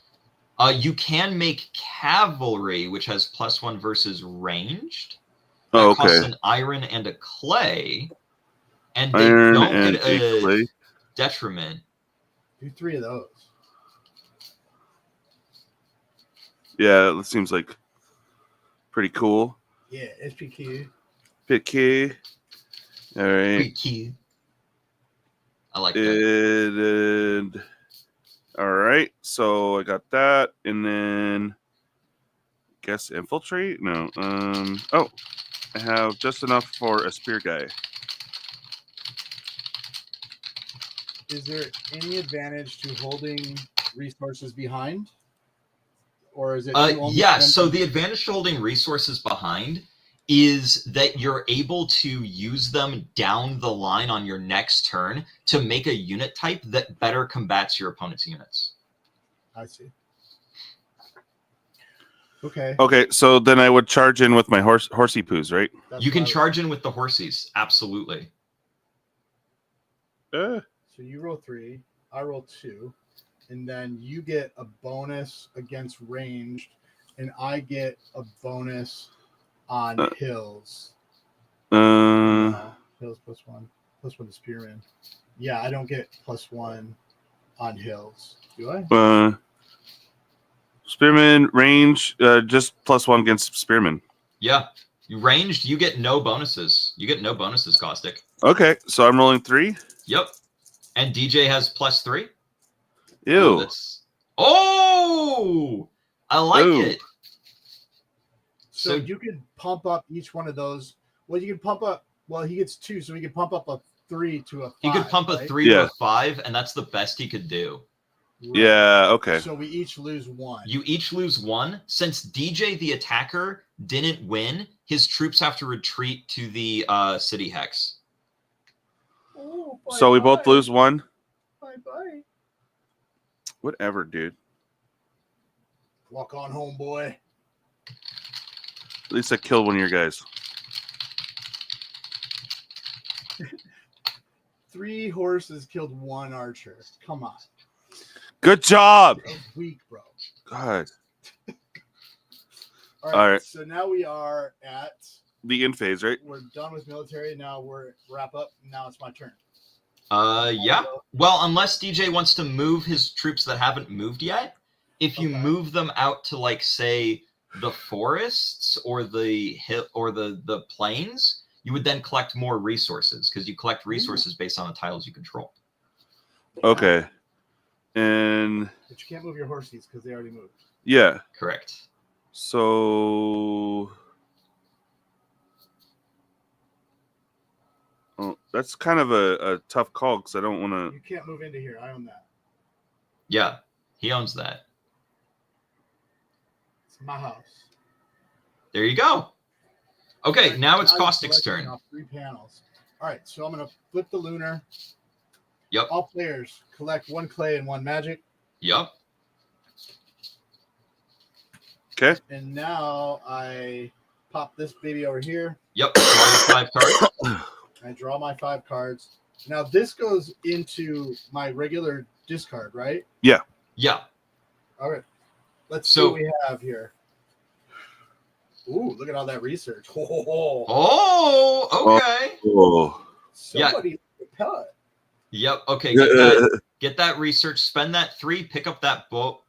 You can make cavalry, which has +1 versus ranged. That costs an iron and a clay, and they don't get a detriment. Do 3 of those. Yeah, that seems like pretty cool. Yeah, SPQ. PK. All right. PQ. I like that. And all right, so I got that, and then guess infiltrate. No. Oh, I have just enough for a spear guy. is there any advantage to holding resources behind? Or is it yeah, so the advantage to holding resources behind is that you're able to use them down the line on your next turn to make a unit type that better combats your opponent's units. I see. Okay. Okay, so then I would charge in with my horsey poos, right? You can charge in with the horsies, absolutely. So you roll 3, I roll 2, and then you get a bonus against ranged, and I get a bonus on hills. Hills +1 to spearman. Yeah, I don't get +1 on hills, do I? Spearman range, just +1 against spearman. Yeah, you ranged, you get no bonuses. You get no bonuses, Cawstick. Okay, so I'm rolling 3. Yep, and DJ has +3. Ew. Oh, I like it. So you could pump up each one of those. Well, you can pump up. Well, he gets 2, so he could pump up a 3 to a 5. He could pump a 3 to a 5, and that's the best he could do. Right. Yeah, okay. So we each lose 1. You each lose 1. Since DJ the attacker didn't win, his troops have to retreat to the city hex. Oh, so we both lose 1. Bye. Whatever, dude. Walk on home, boy. At least I killed one of your guys. 3 horses killed 1 archer. Come on. Good job. That's weak, bro. God. All right. So now we are at the end phase, right? We're done with military. Now we're wrap up. Now it's my turn. Yeah. Well, unless DJ wants to move his troops that haven't moved yet, if you move them out to, like, say, the forests or the hill or the plains, you would then collect more resources because you collect resources based on the tiles you control. Okay. And but you can't move your horses because they already moved. Yeah. Correct. So that's kind of a tough call because I don't want to. You can't move into here. I own that. Yeah, he owns that. It's my house. There you go. Okay, now it's Cawstick's turn. 3 panels. All right, so I'm going to flip the lunar. Yep. All players collect 1 clay and 1 magic. Yep. Okay. And now I pop this baby over here. Yep. Draw your 5 cards. I draw my 5 cards. Now this goes into my regular discard, right? Yeah. Yeah. All right. Let's see what we have here. Ooh, look at all that research. Oh, okay. Oh. Somebody cut. Yep. Okay. Get that research. Spend that 3. Pick up that boat.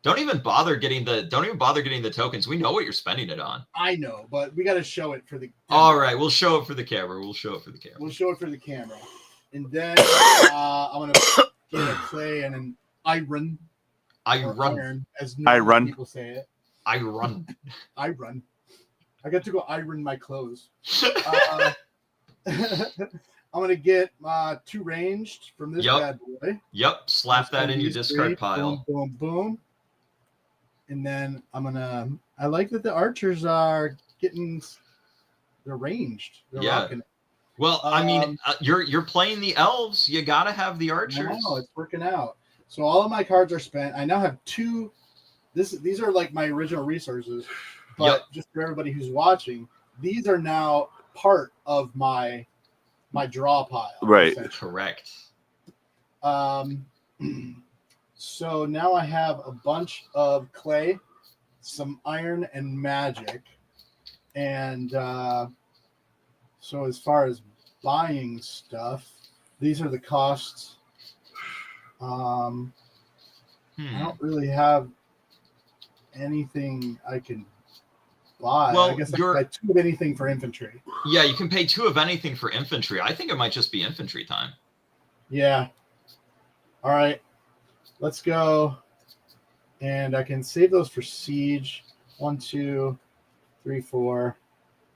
Don't even bother getting the tokens. We know what you're spending it on. I know, but we got to show it for the. All right, we'll show it for the camera. We'll show it for the camera. And then I'm gonna get a clay and an iron. Iron, as people say it. Iron. I got to go iron my clothes. I'm going to get 2 ranged from this bad boy. Yep. Slap that in your discard pile. Boom, boom, boom. And then I like that the archers are they're ranged. They're rocking it. Well, I mean, you're playing the elves. You got to have the archers. No, it's working out. So all of my cards are spent. I now have 2. These are like my original resources. But just for everybody who's watching, these are now part of my draw pile. Right. Correct. So now I have a bunch of clay, some iron, and magic. And so as far as buying stuff, these are the costs. I don't really have anything I can buy. Well, I guess I can buy 2 of anything for infantry. Yeah, you can pay 2 of anything for infantry. I think it might just be infantry time. Yeah. All right. Let's go. And I can save those for siege. 1, 2, 3, 4,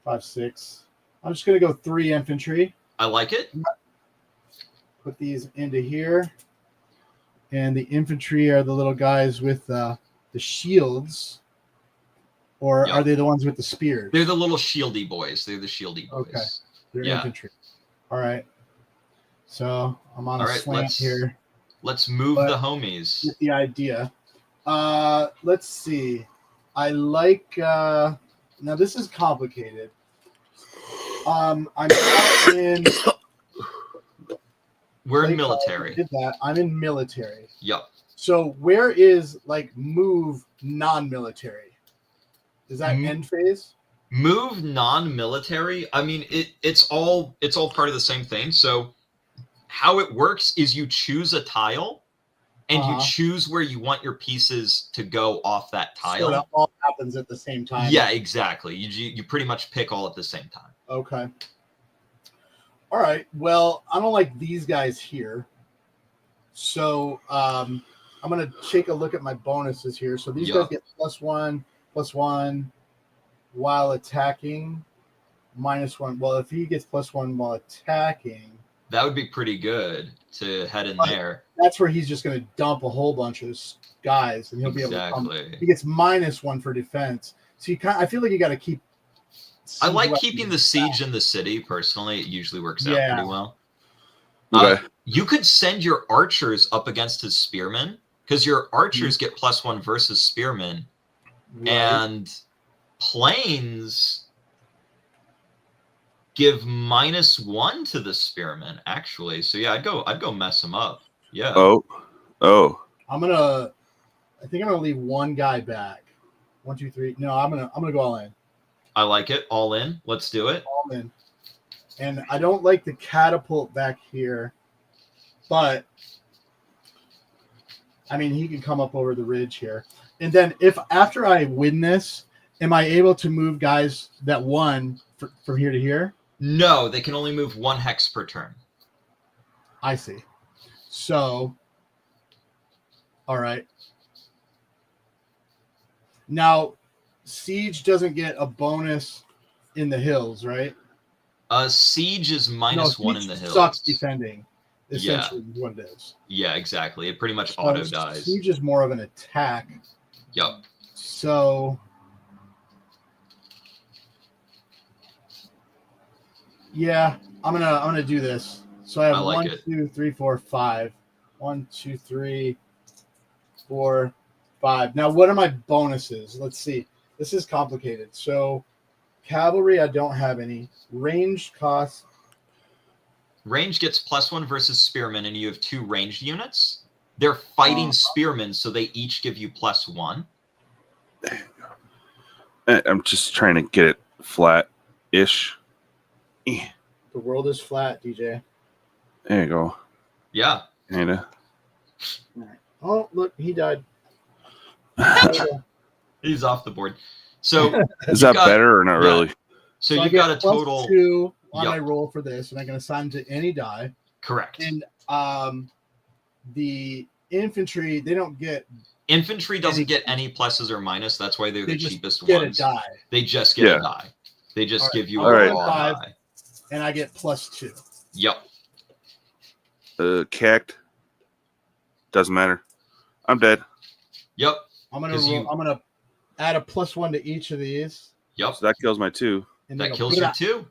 5, 6. I'm just going to go 3 infantry. I like it. put these into here. And the infantry are the little guys with the shields. Or are they the ones with the spears? They're the little shieldy boys. They're the shieldy boys. Okay. They're infantry. All right. So I'm on a slant here. Let's move the homies. Get the idea. Let's see. I like now this is complicated. I'm not in We're in military. Did that. I'm in military. Yep. So where is like move non-military? Is that end phase? Move non-military. I mean, it's all part of the same thing. So how it works is you choose a tile and you choose where you want your pieces to go off that tile. So it all happens at the same time. Yeah, exactly. You pretty much pick all at the same time. Okay. All right. Well, I don't like these guys here. So I'm going to take a look at my bonuses here. So these guys get +1/+1 while attacking, -1. Well, if he gets +1 while attacking, that would be pretty good to head in there. That's where he's just going to dump a whole bunch of guys, and he'll be able to come. He gets -1 for defense. So I feel like you got to keep. I like keeping the siege in the city personally. It usually works out pretty well. Okay. You could send your archers up against his spearmen because your archers get +1 versus spearmen. Right. And planes give -1 to the spearmen, actually. So yeah, I'd go mess them up. Yeah. Oh. I think I'm gonna leave one guy back. 1, 2, 3. No, I'm gonna go all in. I like it. All in. Let's do it. All in. And I don't like the catapult back here, but I mean he can come up over the ridge here. And then if after I win this, am I able to move guys that won from here to here? No, they can only move 1 hex per turn. I see. So, all right. Now, Siege doesn't get a bonus in the hills, right? Siege is -1 in the hills. Sucks defending. Essentially, what it is. Yeah, exactly. It pretty much auto dies. Siege is more of an attack. Yep. So, yeah, I'm gonna do this. So I have 1, 2, 3, 4, 5. 1, 2, 3, 4, 5. Now, what are my bonuses? Let's see. This is complicated. So, cavalry, I don't have any. Ranged costs. Range gets +1 versus spearmen, and you have 2 ranged units. They're fighting spearmen, so they each give you +1. I'm just trying to get it flat-ish. The world is flat, DJ. There you go. Yeah. Kinda. Oh, look, he died. He's off the board. So is that better or not really? So you've got a total +2 on my roll for this, and I can assign to any die. Correct. And the infantry, they don't get. Infantry doesn't get any pluses or minus. That's why they're the cheapest ones. ones. A die. They just get a die. They just give you a raw die. And I get +2. Yep. Cacked. Doesn't matter. I'm dead. Yep. I'm gonna add a +1 to each of these. Yep. So that kills my 2. And that kills your 2.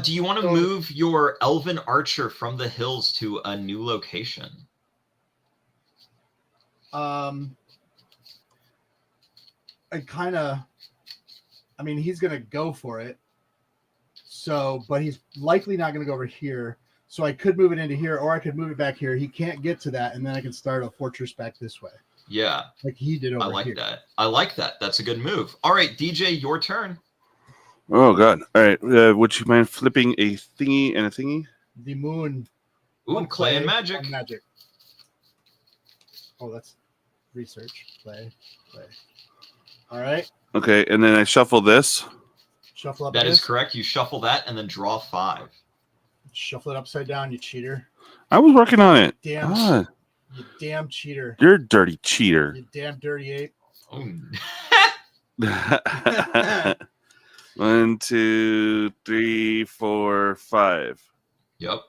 Do you want to move your elven archer from the hills to a new location? I mean, he's going to go for it. So, but he's likely not going to go over here. So I could move it into here, or I could move it back here. He can't get to that, and then I can start a fortress back this way. Yeah. Like he did over here. I like that. I like that. That's a good move. All right, DJ, your turn. Oh, God. All right. Would you mind flipping a thingy and a thingy? The moon. Ooh, clay and magic. Oh, that's research. Play. All right. Okay, and then I shuffle this. Shuffle up. That is correct. You shuffle that and then draw 5. Shuffle it upside down, you cheater. I was working on it. Damn. You damn cheater. You're a dirty cheater. You damn dirty ape. Oh. 1, 2, 3, 4, 5. Yep.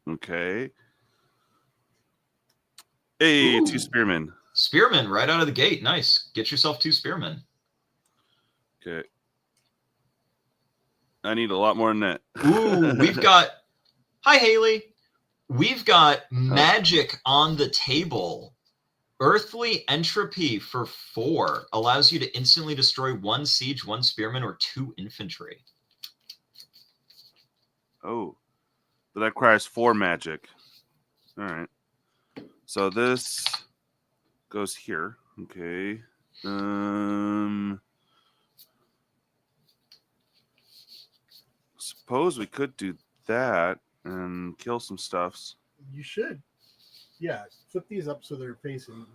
Okay. Hey, Ooh. 2 spearmen. Spearmen right out of the gate. Nice. Get yourself 2 spearmen. Okay. I need a lot more than that. Ooh, we've got... Hi, Haley. We've got magic on the table. Earthly Entropy for 4 allows you to instantly destroy 1 siege, 1 spearman, or 2 infantry. Oh. But that requires 4 magic. All right. So this goes here. Okay. Suppose we could do that and kill some stuffs. You should. Yeah, flip these up so they're facing,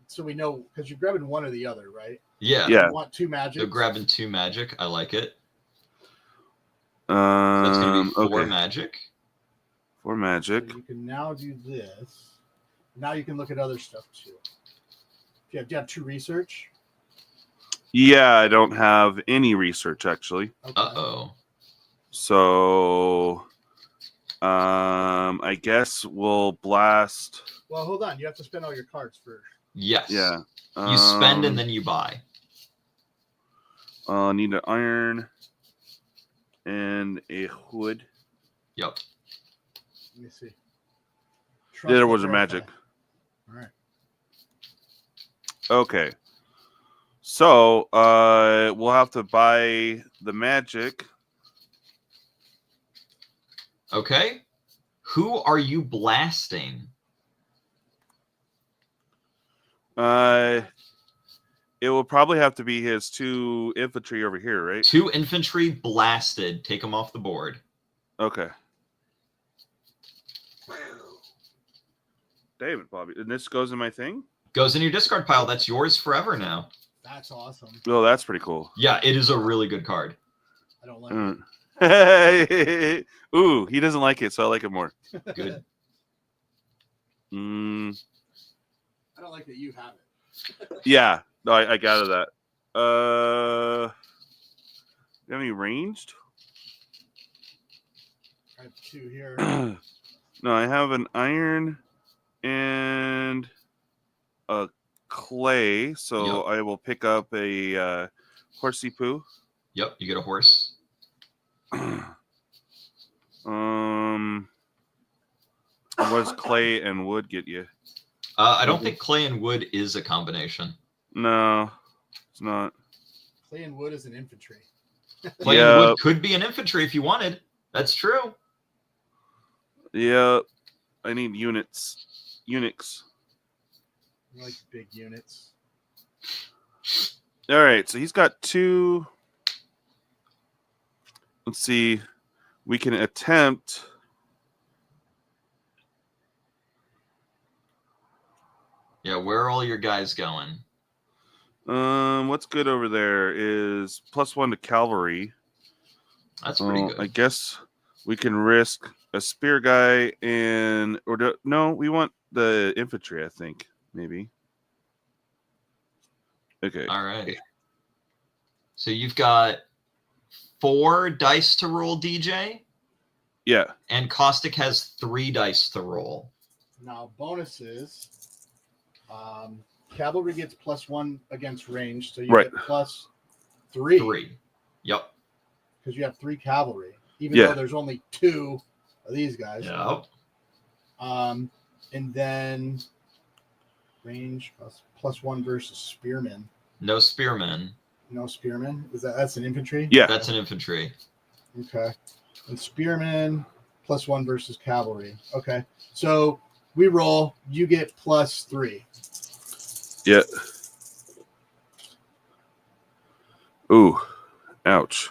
so we know, because you're grabbing one or the other, right? Yeah. Yeah. You want 2 magic. They're grabbing 2 magic. I like it. So That's going to be 4 okay. magic. 4 magic. So you can now do this. Now you can look at other stuff too. Do you have 2 research? Yeah, I don't have any research actually. Okay. Uh-oh. So I guess we'll blast. Well, hold on. You have to spend all your cards first. Yes. Yeah. You spend and then you buy. I'll need an iron and a hood. Yep. Let me see. There was a magic. All right. Okay. So we'll have to buy the magic. Okay. Who are you blasting? It will probably have to be his 2 infantry over here, right? 2 infantry blasted. Take them off the board. Okay. David, Bobby, and this goes in my thing? Goes in your discard pile. That's yours forever now. That's awesome. Oh, that's pretty cool. Yeah, it is a really good card. I don't like it. Ooh, he doesn't like it, so I like it more. Good. I don't like that you have it. Yeah, no, I gathered that. You have any ranged? I have 2 here. No, I have an iron and a clay, so Yep. I will pick up a horsey poo. Yep, you get a horse. What does clay and wood get you? I don't think clay and wood is a combination. No, it's not. Clay and wood is an infantry. Clay and wood could be an infantry if you wanted. That's true. Yeah, I need units. Unix. I like big units. All right, so he's got 2. Let's see. We can attempt. Yeah, where are all your guys going? What's good over there is +1 to cavalry. That's pretty good. I guess we can risk a spear guy and no, we want the infantry. I think maybe. Okay. All right. So you've got 4 dice to roll, DJ. Yeah. And Cawstick has 3 dice to roll. Now bonuses. Cavalry gets +1 against range, so you get +3. 3. Yep. Because you have 3 cavalry, even though there's only 2 of these guys. Yep. And then range +1 versus spearmen. No spearmen. No spearmen. That's an infantry? Yeah. That's an infantry. Okay. And spearmen +1 versus cavalry. Okay. So we roll, you get +3. Yeah. Ooh. Ouch.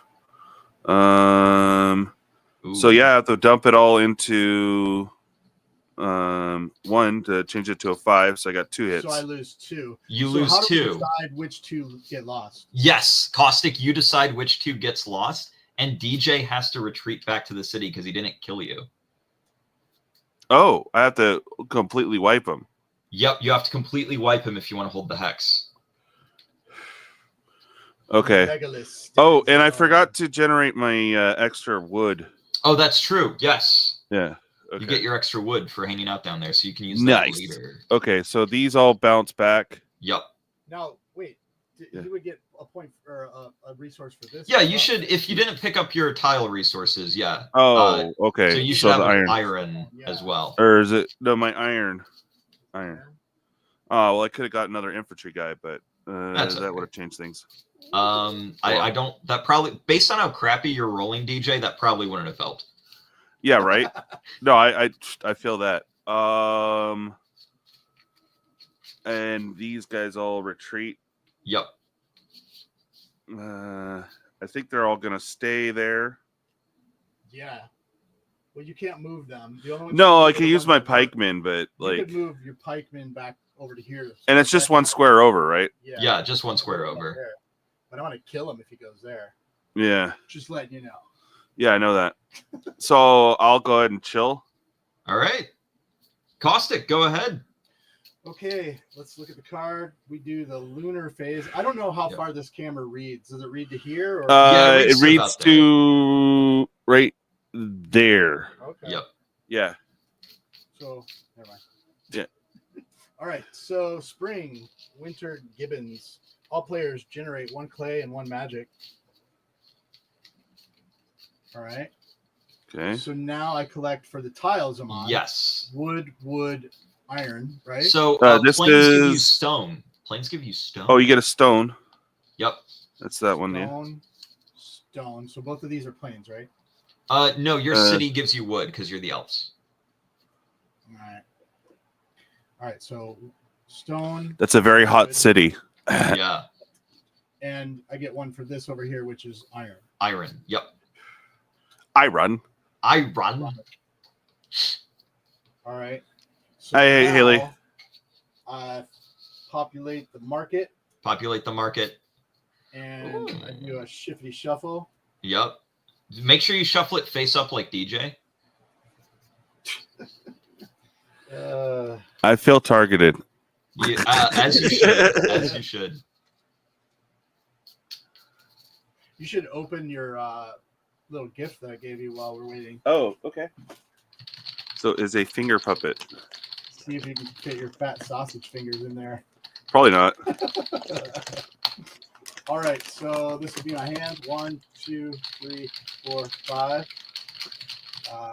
Ooh. So yeah, I have to dump it all into 1 to change it to a 5. So I got 2 hits. So I lose 2. You So lose how do 2. we decide which 2 get lost? Yes, Cawstick, you decide which 2 gets lost, and DJ has to retreat back to the city because he didn't kill you. Oh, I have to completely wipe him. Yep, you have to completely wipe him if you want to hold the hex. Okay. Legolas Oh, and I stands forgot to generate my extra wood. Oh, that's true. Yes. Yeah. Okay. You get your extra wood for hanging out down there, so you can use Nice. that later. Okay, so these all bounce back. Yep. Now, wait. Yeah. You would get a point or a resource for this. Yeah, you should. If you didn't pick up your tile resources, yeah. Oh, okay. So you should have the an iron as well. Or is it no my iron? Iron. Oh well, I could have got another infantry guy, but That's that okay. would have changed things. I don't. That probably based on how crappy you're rolling, DJ, that probably wouldn't have helped. Yeah, right. No, I feel that. And these guys all retreat. Yep. I think they're all gonna stay there. Yeah. Well, you can't move them. The only ones No, you I can can move use are my the ones that work. pikemen, but You like, could move your pikemen back over to here. and it's just one square over, right? Yeah, just one square over. There. But I want to kill him if he goes there. Yeah. Just letting you know. Yeah, I know that. So I'll go ahead and chill. All right. Caustic, go ahead. Okay, let's look at the card. We do the lunar phase. I don't know how Yep. far this camera reads. Does it read to here? Or Yeah, it It reads to reads about to right there. okay. Yep. Yeah. So never mind. Yeah. All right. So spring, winter, gibbons. All players generate one clay and one magic. All right. Okay. So now I collect for the tiles I'm on. Yes. Wood, iron, right? So This planes give you is- stone. Planes give you stone. Oh, you get a stone. Yep. That's that one. Yeah. Stone. So both of these are planes, right? No, your city gives you wood because you're the elves. All right. All right. So stone. That's a very hot wood, city. Yeah. And I get one for this over here, which is iron. Iron. Yep. I run. Iron. All right. So Hey, now, Haley. Populate the market, Populate the market. and Ooh. I do a shifty shuffle. Yep. Make sure you shuffle it face up like DJ. I feel targeted. As you should. As you should. You should open your little gift that I gave you while we're waiting. Oh, okay. So is a finger puppet. See if you can fit your fat sausage fingers in there. Probably not. All right, so this will be my hand. 1, 2, 3, 4, 5.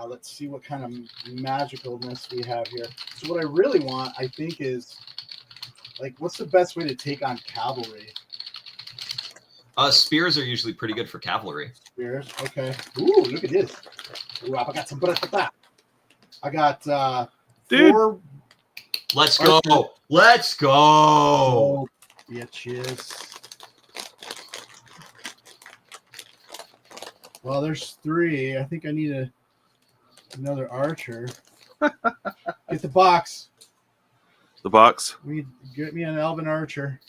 Let's see what kind of magicalness we have here. So what I really want, I think, is like, what's the best way to take on cavalry? Spears are usually pretty good for cavalry. Spears, okay. Ooh, look at this. Ooh, I got some butter for that. I got Dude. 4. Let's go. Archer. Let's go. Oh, bitches. Well, there's 3. I think I need another archer. Get the box. The box. Get me an elven archer.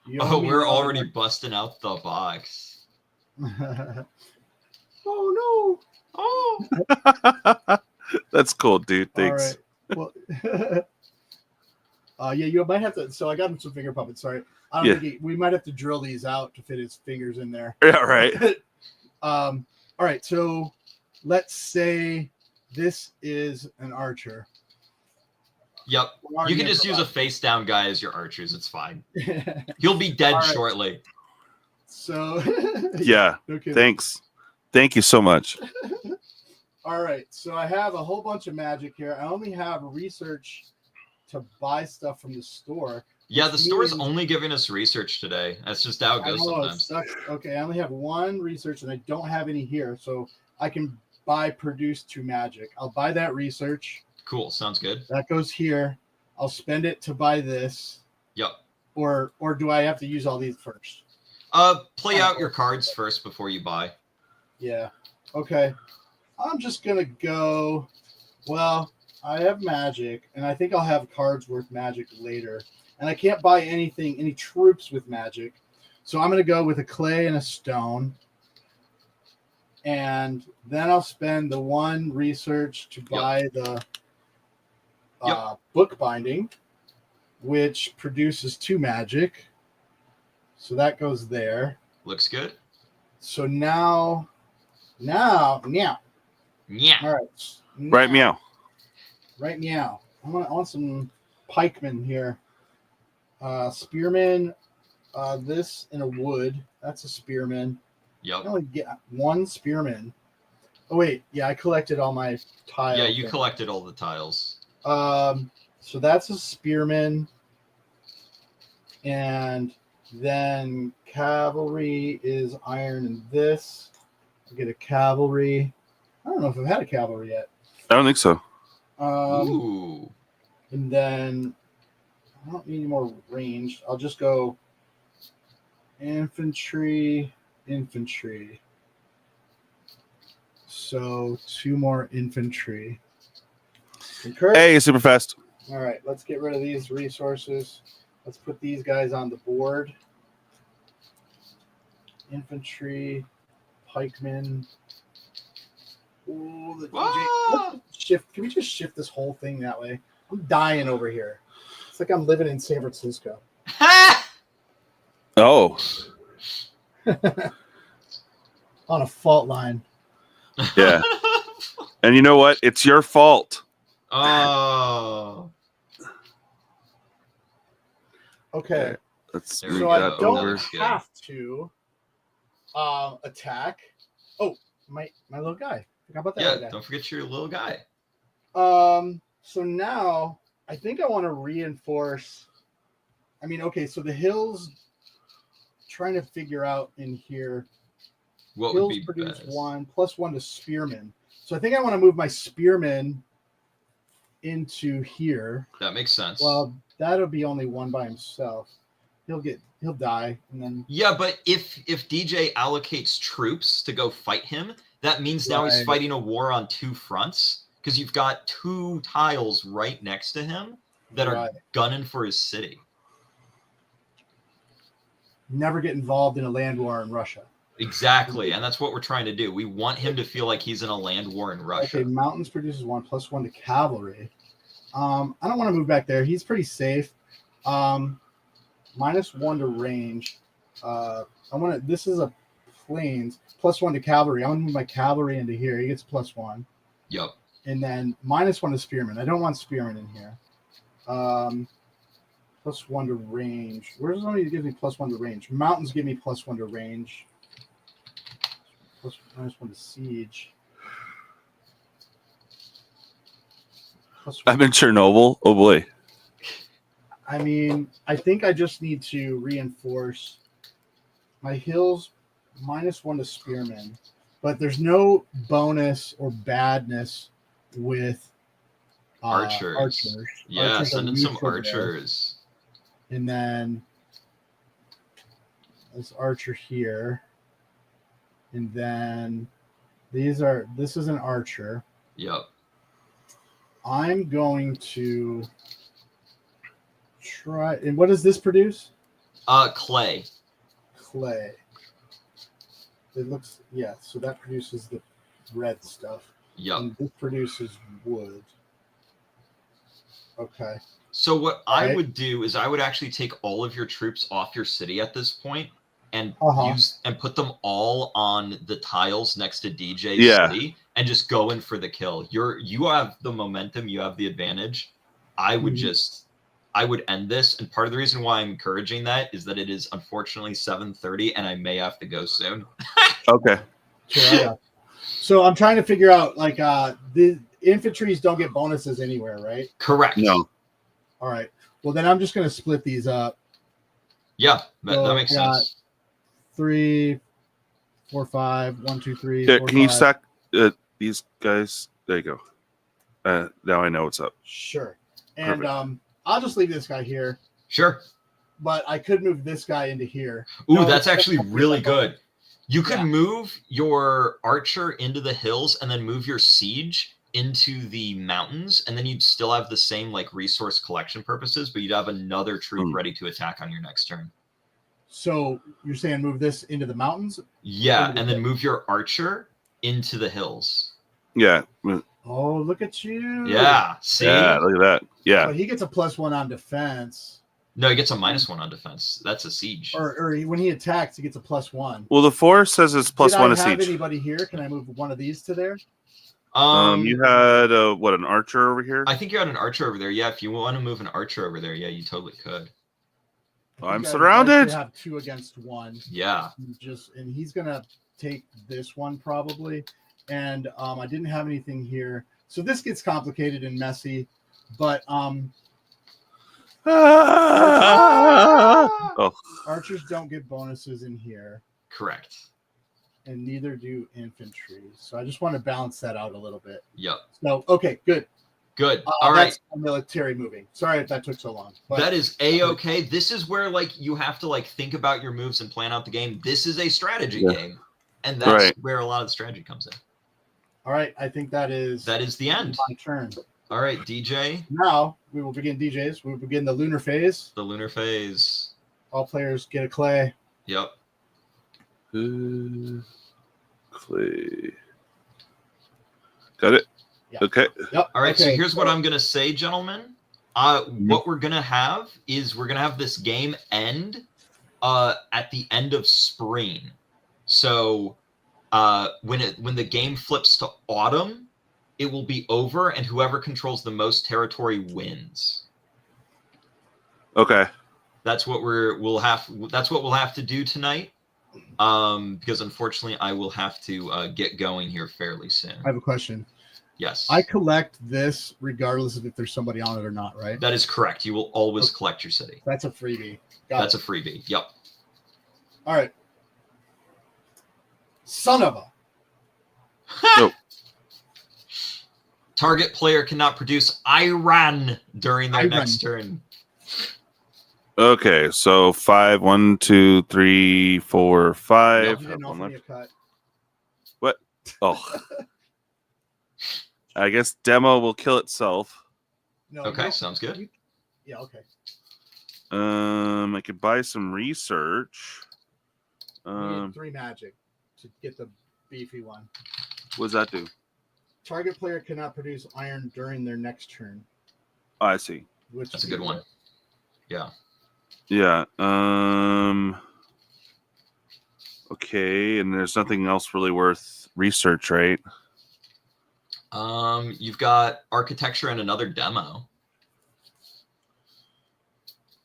You Oh, owe me we're an already elven busting out the box. archer. Oh no! Oh. That's cool, dude. Thanks. All right. Well, yeah, you might have to. So I got him some finger puppets. Sorry, I don't think we might have to drill these out to fit his fingers in there. Yeah, right. All right. So let's say this is an archer. Yep. We're You can already just in use a face down guy as your archers. It's fine. He'll be dead All right. shortly. So Yeah. no kidding. Thanks. Thank you so much. All right, so I have a whole bunch of magic here. I only have research to buy stuff from the store. Yeah, the store's means- only giving us research today. That's just how it I goes know, it sometimes. sucks. Okay, I only have 1 research and I don't have any here, so I can buy produce 2 magic. I'll buy that research. Cool. Sounds good. That goes here. I'll spend it to buy this. Yep. Or do I have to use all these first? Play out your cards first before you buy. Yeah. Okay. I'm just gonna go. Well, I have magic, and I think I'll have cards worth magic later. And I can't buy any troops with magic. So I'm gonna go with a clay and a stone. And then I'll spend the 1 research to buy the book binding, which produces 2 magic. So that goes there. Looks good. So now, meow. Yeah. All right. Right, meow. Right, meow. I want some pikemen here. Spearman. This in a wood. That's a spearman. Yep. I only get one spearman. Oh wait, yeah, I collected all my tiles. Yeah, you collected all the tiles. So that's a spearman, and then cavalry is iron in this. I get a cavalry. I don't know if I've had a cavalry yet. I don't think so. Ooh. And then I don't need any more ranged. I'll just go infantry. So 2 more infantry. Concur. Hey, super fast. All right, let's get rid of these resources. Let's put these guys on the board. Infantry, pikemen. Ooh, the DJ. Shift. Can we just shift this whole thing that way? I'm dying over here. It's like I'm living in San Francisco. Oh. On a fault line. Yeah. And you know what? It's your fault. Oh. Okay. Let's There move So we I that go. don't over. have to attack. Oh, my little guy. Forgot about that. Yeah, don't forget your little guy. So now I think I want to reinforce. I mean, okay, so the hills. Trying to figure out in here. What Hills would be produce best? 1 +1 to spearmen. So I think I want to move my spearmen into here. That makes sense. Well, that'll be only 1 by himself. He'll die, and then yeah, but if DJ allocates troops to go fight him, that means now he's Right. fighting a war on 2 fronts because you've got 2 tiles right next to him that are Right. gunning for his city. never get involved in a land war in Russia. Exactly, and that's what we're trying to do. We want him to feel like he's in a land war in Russia. Okay, mountains produces 1 +1 to cavalry. I don't want to move back there. He's pretty safe. -1 to range. I want to. This is a plains +1 to cavalry. I want to move my cavalry into here. He gets +1, Yep. and then -1 to spearmen. I don't want spearmen in here. +1 to range. Where's somebody that gives me +1 to range? Mountains give me +1 to range. -1 to siege. I'm in Chernobyl. Oh boy. I mean, I think I just need to reinforce my hills -1 to spearmen, but there's no bonus or badness with Archers. Yeah, Archers are send in some neutral there. archers. And then this archer here. And then this is an archer. Yep. I'm going to try. And what does this produce? Clay. Clay. It looks, yeah, so that produces the red stuff. Yep. And this produces wood. Okay. So what I Right. would do is I would actually take all of your troops off your city at this point and use and put them all on the tiles next to DJ's Yeah. city and just go in for the kill. You have the momentum, you have the advantage. I would I would end this, and part of the reason why I'm encouraging that is that it is unfortunately 7:30 and I may have to go soon. Okay. Sure, so I'm trying to figure out, like, the infantries don't get bonuses anywhere, right? Correct. No. All right. Well, then I'm just going to split these up. Yeah, So that makes I've got sense. 3, 4, 5, 1, 2, 3. Yeah, 4, can you 5. stack these guys? There you go. Now I know what's up. Sure. And Perfect. I'll just leave this guy here, Sure. but I could move this guy into here. Ooh, No, that's actually really like- good. You could Yeah. move your archer into the hills and then move your siege into the mountains, and then you'd still have the same like resource collection purposes, but you'd have another troop ready to attack on your next turn. So you're saying move this into the mountains? Yeah, Into the and then hill. move your archer into the hills. Yeah. Oh, look at you. Yeah, see? Yeah. Look at that. Yeah. But he gets a +1 on defense. No, he gets a -1 on defense. That's a siege. Or when he attacks, he gets a +1. Well, the 4 says it's +1 to Did I have siege. anybody here? Can I move one of these to there? You had an archer over here? I think you had an archer over there. Yeah, if you want to move an archer over there, yeah, you totally could. I'm surrounded. I have 2 against 1. Yeah. And he's gonna take this one probably. And I didn't have anything here, so this gets complicated and messy. But archers don't get bonuses in here. Correct. And neither do infantry. So I just want to balance that out a little bit. Yep. So okay, good. Good. All right. That's military moving. Sorry if that took so long. But that is a-okay. This is where like you have to like think about your moves and plan out the game. This is a strategy game, and that's where a lot of the strategy comes in. All right, I think that is the end. My turn. All right, DJ. Now we will begin DJs. We will begin the lunar phase. The lunar phase. All players get a clay. Yep. Clay. Got it. Yeah. Okay. Yep. All right. Okay. So here's what I'm gonna say, gentlemen. What we're gonna have is we're gonna have this game end at the end of spring. So when the game flips to autumn, it will be over, and whoever controls the most territory wins. Okay. That's what we'll have to do tonight. Because unfortunately I will have to get going here fairly soon. I have a question. Yes. I collect this regardless of if there's somebody on it or not, right? That is correct. You will always collect your city. That's a freebie. That's a freebie. Yep. All right. Son of a. Nope. Target player cannot produce Iran during their next turn. Okay, so 5, 1, 2, 3, 4, 5. You didn't offer me a cut. What? Oh. I guess demo will kill itself. No. Okay, sounds good. Yeah, okay. I could buy some research. You need 3 magic to get the beefy one. What does that do? Target player cannot produce iron during their next turn. Oh, I see. That's a good one. Yeah. Yeah. Okay, and there's nothing else really worth research, right? You've got architecture and another demo.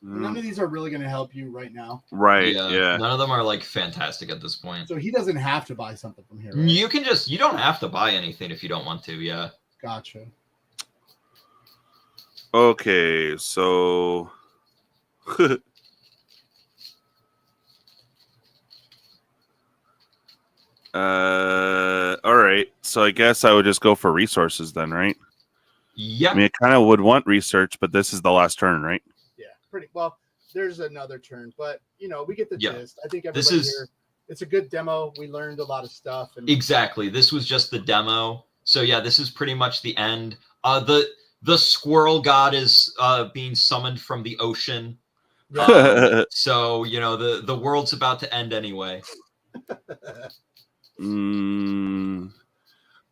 None of these are really going to help you right now. Right. Yeah. None of them are like fantastic at this point. So he doesn't have to buy something from here. Right? You don't have to buy anything if you don't want to. Yeah. Gotcha. Okay, so all right. So I guess I would just go for resources then, right? Yeah. I mean, I kind of would want research, but this is the last turn, right? Yeah, pretty well. There's another turn, but we get the gist. I think everybody here. It's a good demo. We learned a lot of stuff. Exactly. This was just the demo. So yeah, this is pretty much the end. The squirrel god is being summoned from the ocean. So the world's about to end anyway.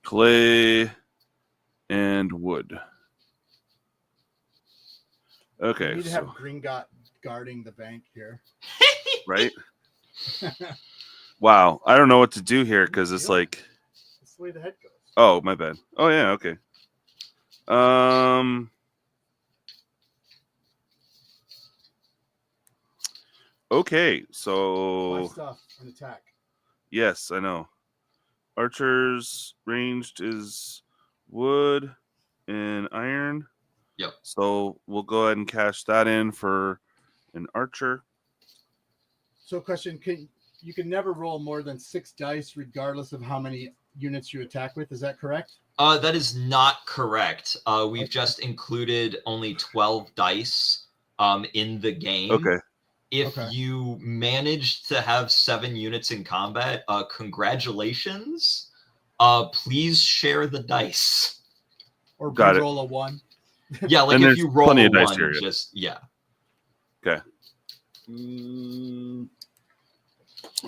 Clay and wood. Okay. We need to have Green guarding the bank here. Right? Wow. I don't know what to do here because it's like. That's the way the head goes. Oh, my bad. Oh, yeah. Okay. Okay. So. My stuff and attack. Yes, I know. Archers ranged is wood and iron. Yep. So we'll go ahead and cash that in for an archer. So question, you can never roll more than 6 dice regardless of how many units you attack with. Is that correct? That is not correct. We've just included only 12 dice in the game. Okay. If you manage to have 7 units in combat, congratulations. Please share the dice. Or Got roll a 1. Yeah, like if you roll a 1, here, just yeah. Okay.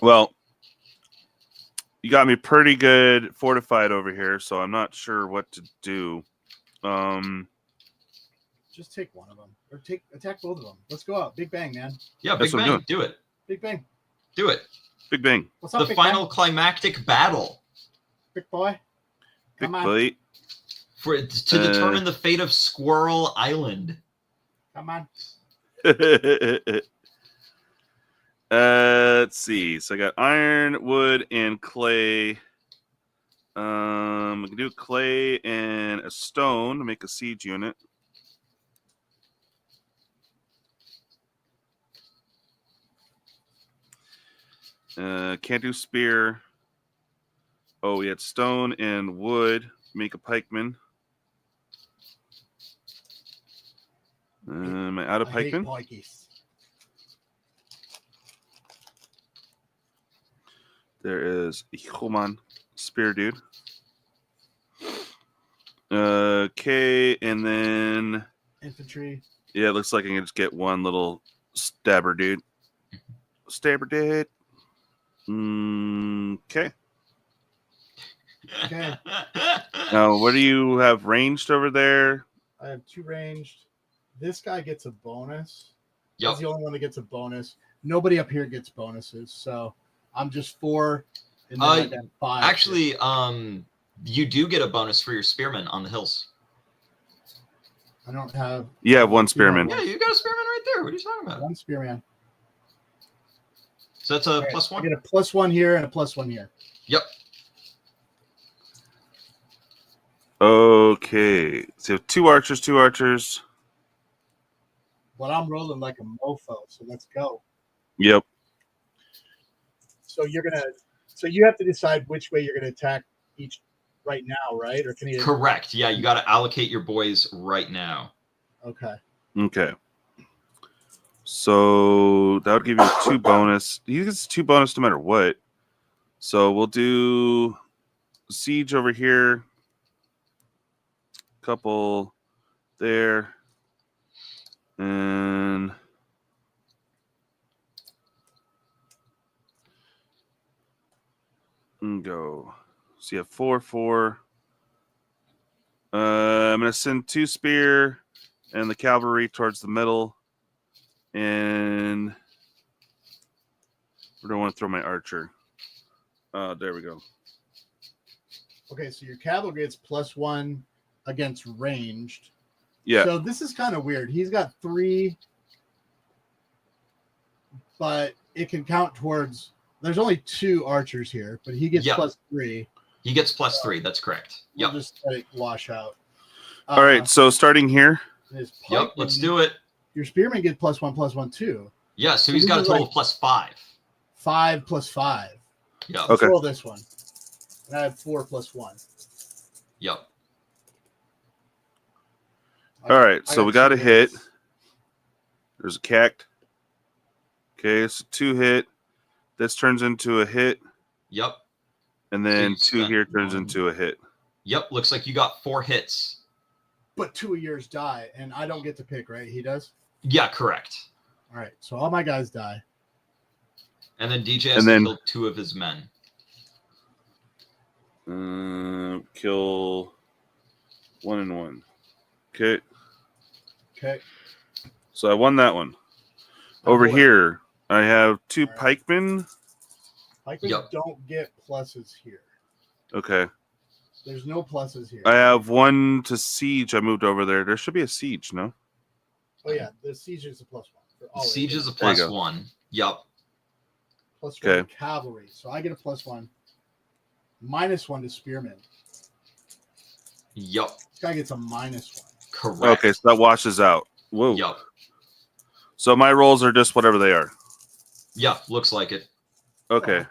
Well, you got me pretty good fortified over here, so I'm not sure what to do. Just take one of them, or attack both of them. Let's go out. Big bang, man. Yeah, That's Big what I'm Bang. Do it. Big bang. Do it. Big bang. What's up, The big final bang? climactic battle Big boy. Big Come on. bite. to determine the fate of Squirrel Island. Come on. Let's see. So I got iron, wood, and clay. We can do clay and a stone to make a siege unit. Can't do spear. Oh, we had stone and wood. Make a pikeman. Am I out of I hate pikeman? pikeys. There is Human spear dude. Okay, and then Infantry. yeah, it looks like I can just get one little stabber dude. Stabber dude. Okay. Okay. Now, what do you have ranged over there? I have 2 ranged. This guy gets a bonus. Yep. He's the only one that gets a bonus. Nobody up here gets bonuses, so I'm just 4, and then I got 5. Actually, you do get a bonus for your spearmen on the hills. I don't have. Yeah, one spearman. Yeah, you got a spearman right there. What are you talking about? 1 spearman. So that's a All right, +1. I get a +1 here and a +1 here. Yep. Okay. So 2 archers, 2 archers. But I'm rolling like a mofo, so let's go. Yep. So you have to decide which way you're gonna attack each right now, right? Or can you? Correct. Yeah, you got to allocate your boys right now. Okay. Okay. So that would give you 2 bonus. He gets 2 bonus no matter what. So we'll do siege over here. Couple there. And go. So you have 4, 4. I'm going to send 2 spear and the cavalry towards the middle. And where do I want to throw my archer? There we go. Okay, so your cavalry gets +1 against ranged. Yeah. So this is kind of weird. He's got 3, but it can count towards. There's only 2 archers here, but he gets Yep. +3. He gets +3. That's correct. We'll Yep. just let it wash out. All right. So starting here. His Yep. Let's pikeman- do it. Your spearman get +1/+1 too. Yeah. So So he's this got a is total like- of +5. 5 + 5. Yep. Let's Okay. roll this one. And I have 4 + 1. Yep. All right. So we got a 2 hit. hits. There's a cact. Okay. So 2 hit. This turns into a hit. Yep. And then you 2 spent here turns 1. into a hit. Yep. Looks like you got 4 hits. But 2 of yours die, and I don't get to pick, right? He does. Yeah. Correct. All right. So all my guys die. And then DJ has And then- to kill 2 of his men. Kill 1 and 1. Okay. Okay. So I won that one. Now Over hold it. here, I have 2 All right. pikemen. Pikemen Yep. don't get pluses here. Okay. There's no pluses here. I have 1 to siege. I moved over there. There should be a siege, no? Oh yeah, the siege is a +1. For always. Siege is a There you go. +1. Yep. +1 Okay. cavalry. So I get a +1. -1 to spearmen. Yep. This guy gets a -1. Correct. Okay, so that washes out. Whoa. Yep. So my rolls are just whatever they are. Yeah. Looks like it. Okay.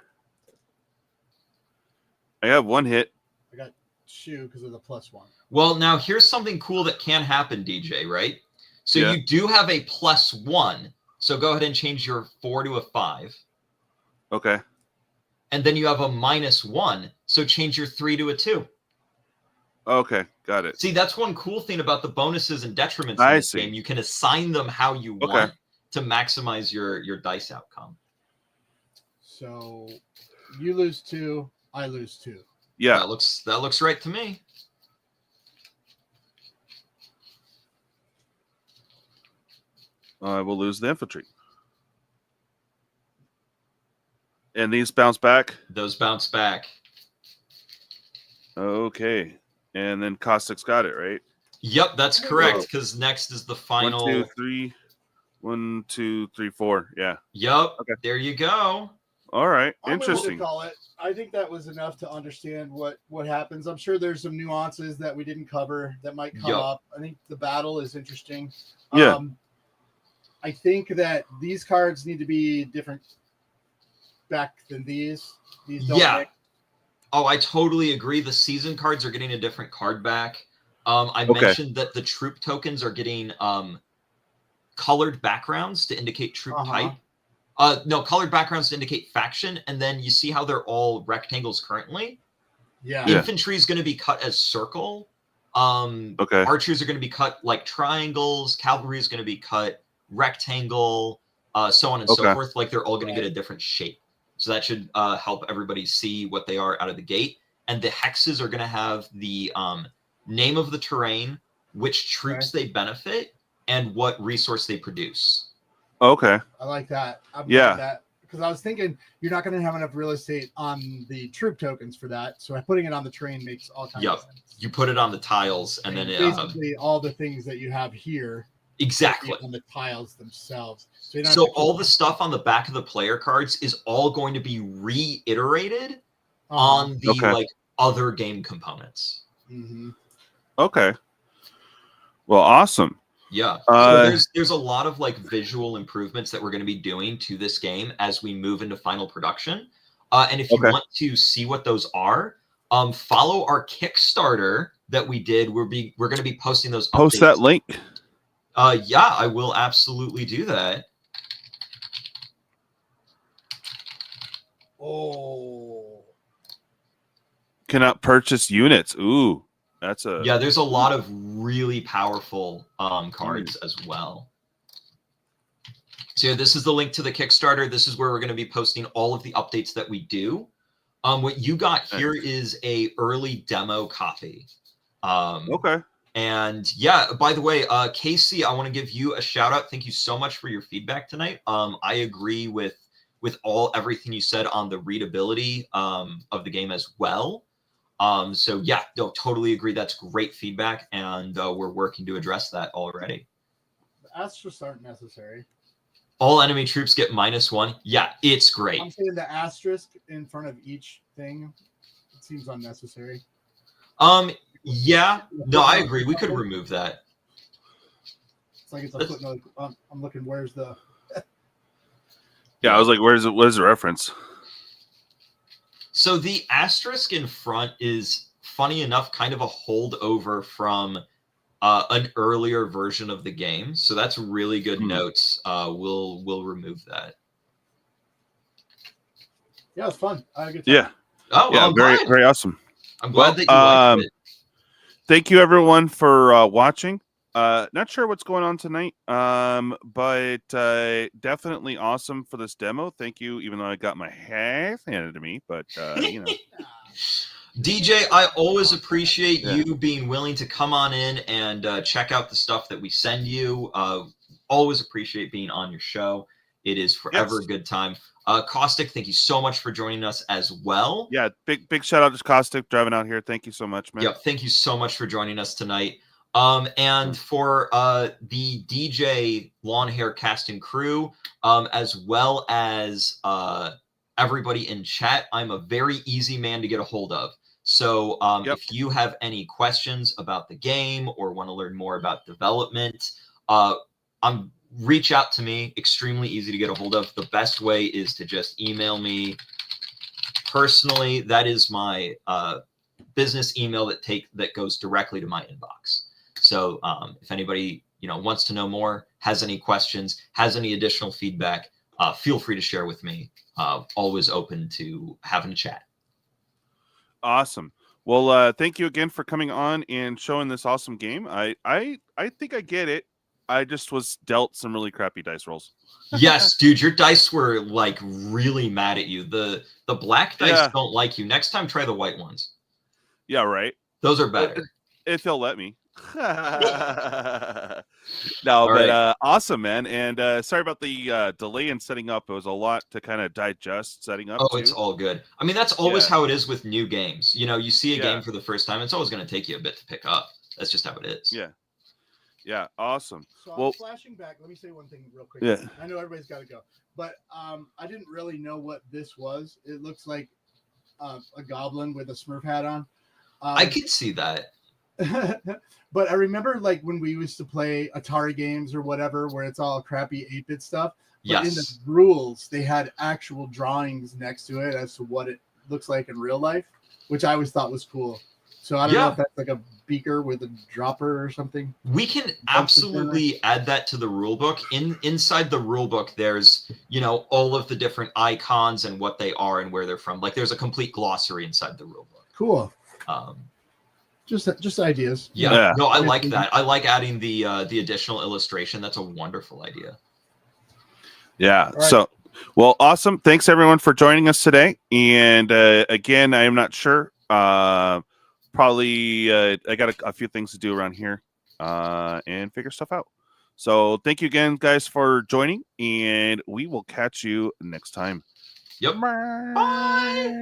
I have 1 hit. I got 2 because of the +1. Well, now here's something cool that can happen, DJ, right? So Yeah. you do have a +1. So go ahead and change your 4 to a 5. Okay. And then you have a -1. So change your 3 to a 2. Okay, got it. See, that's one cool thing about the bonuses and detriments in I this see. game. You can assign them how you Okay. want to maximize your dice outcome. So you lose 2, I lose 2. Yeah. That looks right to me. I will lose the infantry. And these bounce back? Those bounce back. Okay. And then Cawstick's got it, right? Yep, that's correct, because next is the final. 1, 2, 3. 1, 2, 3, 4. Yeah. Yep. Okay. There you go. All right. I'm willing Interesting. to call it. I think that was enough to understand what happens. I'm sure there's some nuances that we didn't cover that might come up. I think the battle is interesting. Yeah. I think that these cards need to be different back than these. These don't make. Oh, I totally agree. The season cards are getting a different card back. I mentioned that the troop tokens are getting colored backgrounds to indicate troop type. No, colored backgrounds to indicate faction, and then you see how they're all rectangles currently. Yeah. Infantry is going to be cut as circle. Archers are going to be cut like triangles. Cavalry is going to be cut rectangle, so on and so forth. Like they're all going to get a different shape. So that should help everybody see what they are out of the gate. And the hexes are going to have the name of the terrain, which troops they benefit, and what resource they produce. Okay. I like that. Yeah. Because I was thinking you're not going to have enough real estate on the troop tokens for that. So putting it on the terrain makes all kinds of sense. You put it on the tiles, and then basically all the things that you have here. Exactly. On the tiles themselves. So all the stuff on the back of the player cards is all going to be reiterated on the like other game components. Okay. Well, awesome. Yeah. So there's a lot of like visual improvements that we're going to be doing to this game as we move into final production. And if you want to see what those are, follow our Kickstarter that we did. We're going to be posting those. Post that link. Yeah, I will absolutely do that. Oh. Cannot purchase units. Ooh, that's a... Yeah, there's a lot of really powerful cards as well. So yeah, this is the link to the Kickstarter. This is where we're going to be posting all of the updates that we do. What you got here is a early demo copy. And yeah, by the way, Casey, I want to give you a shout out. Thank you so much for your feedback tonight. I agree with everything you said on the readability of the game as well. So yeah, no, totally agree. That's great feedback, and we're working to address that already. The asterisks aren't necessary. All enemy troops get -1. Yeah, it's great. I'm saying the asterisk in front of each thing, it seems unnecessary. Yeah, no, I agree. We could remove that. It's like it's a footnote. I'm looking. Where's the? Yeah, I was like, where's the reference? So the asterisk in front is, funny enough, kind of a holdover from an earlier version of the game. So that's really good notes. We'll remove that. Yeah, it's fun. I had a good time. Yeah. Oh, well, yeah, very awesome. I'm glad that you liked it. Thank you everyone for watching. Not sure what's going on tonight, but definitely awesome for this demo. Thank you, even though I got my half handed to me, but you know. DJ, I always appreciate you being willing to come on in and check out the stuff that we send you. Always appreciate being on your show. It is forever a good time. Cawstick, thank you so much for joining us as well. Yeah, big shout out to Cawstick driving out here. Thank you so much, man. Yep, thank you so much for joining us tonight. And for the DJ Lawn Hair Cast and crew, as well as everybody in chat, I'm a very easy man to get a hold of. So if you have any questions about the game or want to learn more about development, reach out to me. Extremely easy to get a hold of. The best way is to just email me personally. That is my business email that goes directly to my inbox. So if anybody wants to know more, has any questions, has any additional feedback, feel free to share with me. Always open to having a chat. Awesome. Well, thank you again for coming on and showing this awesome game. I think I get it. I just was dealt some really crappy dice rolls. Yes, dude, your dice were like really mad at you. The black dice don't like you. Next time, try the white ones. Yeah, right. Those are better. If they'll let me. No, but right. awesome, man. And sorry about the delay in setting up. It was a lot to kind of digest setting up. Oh, too. it's all good. I mean, that's always Yeah. how it is with new games. You know, you see a Yeah. game for the first time, it's always going to take you a bit to pick up. That's just how it is. Yeah. Yeah. Awesome. So Well- I'm flashing back. Let me say one thing real quick. Yeah. I know everybody's got to go, but I didn't really know what this was. It looks like a goblin with a Smurf hat on. I could see that. But I remember like when we used to play Atari games or whatever, where it's all crappy 8-bit stuff. But in the Yes. rules, they had actual drawings next to it as to what it looks like in real life, which I always thought was cool. So I don't know Yeah. if that's like a beaker with a dropper or something. We can absolutely add that to the rule book. Inside the rule book, there's, you know, all of the different icons and what they are and where they're from. Like there's a complete glossary inside the rule book. Cool. Um, Just ideas. yeah. No, I like that. I like adding the additional illustration. That's a wonderful idea. Yeah. Right. So, well, awesome. Thanks everyone for joining us today. And again, I am not sure. Probably I got a few things to do around here and figure stuff out. So thank you again, guys, for joining, and we will catch you next time. Yep. Bye.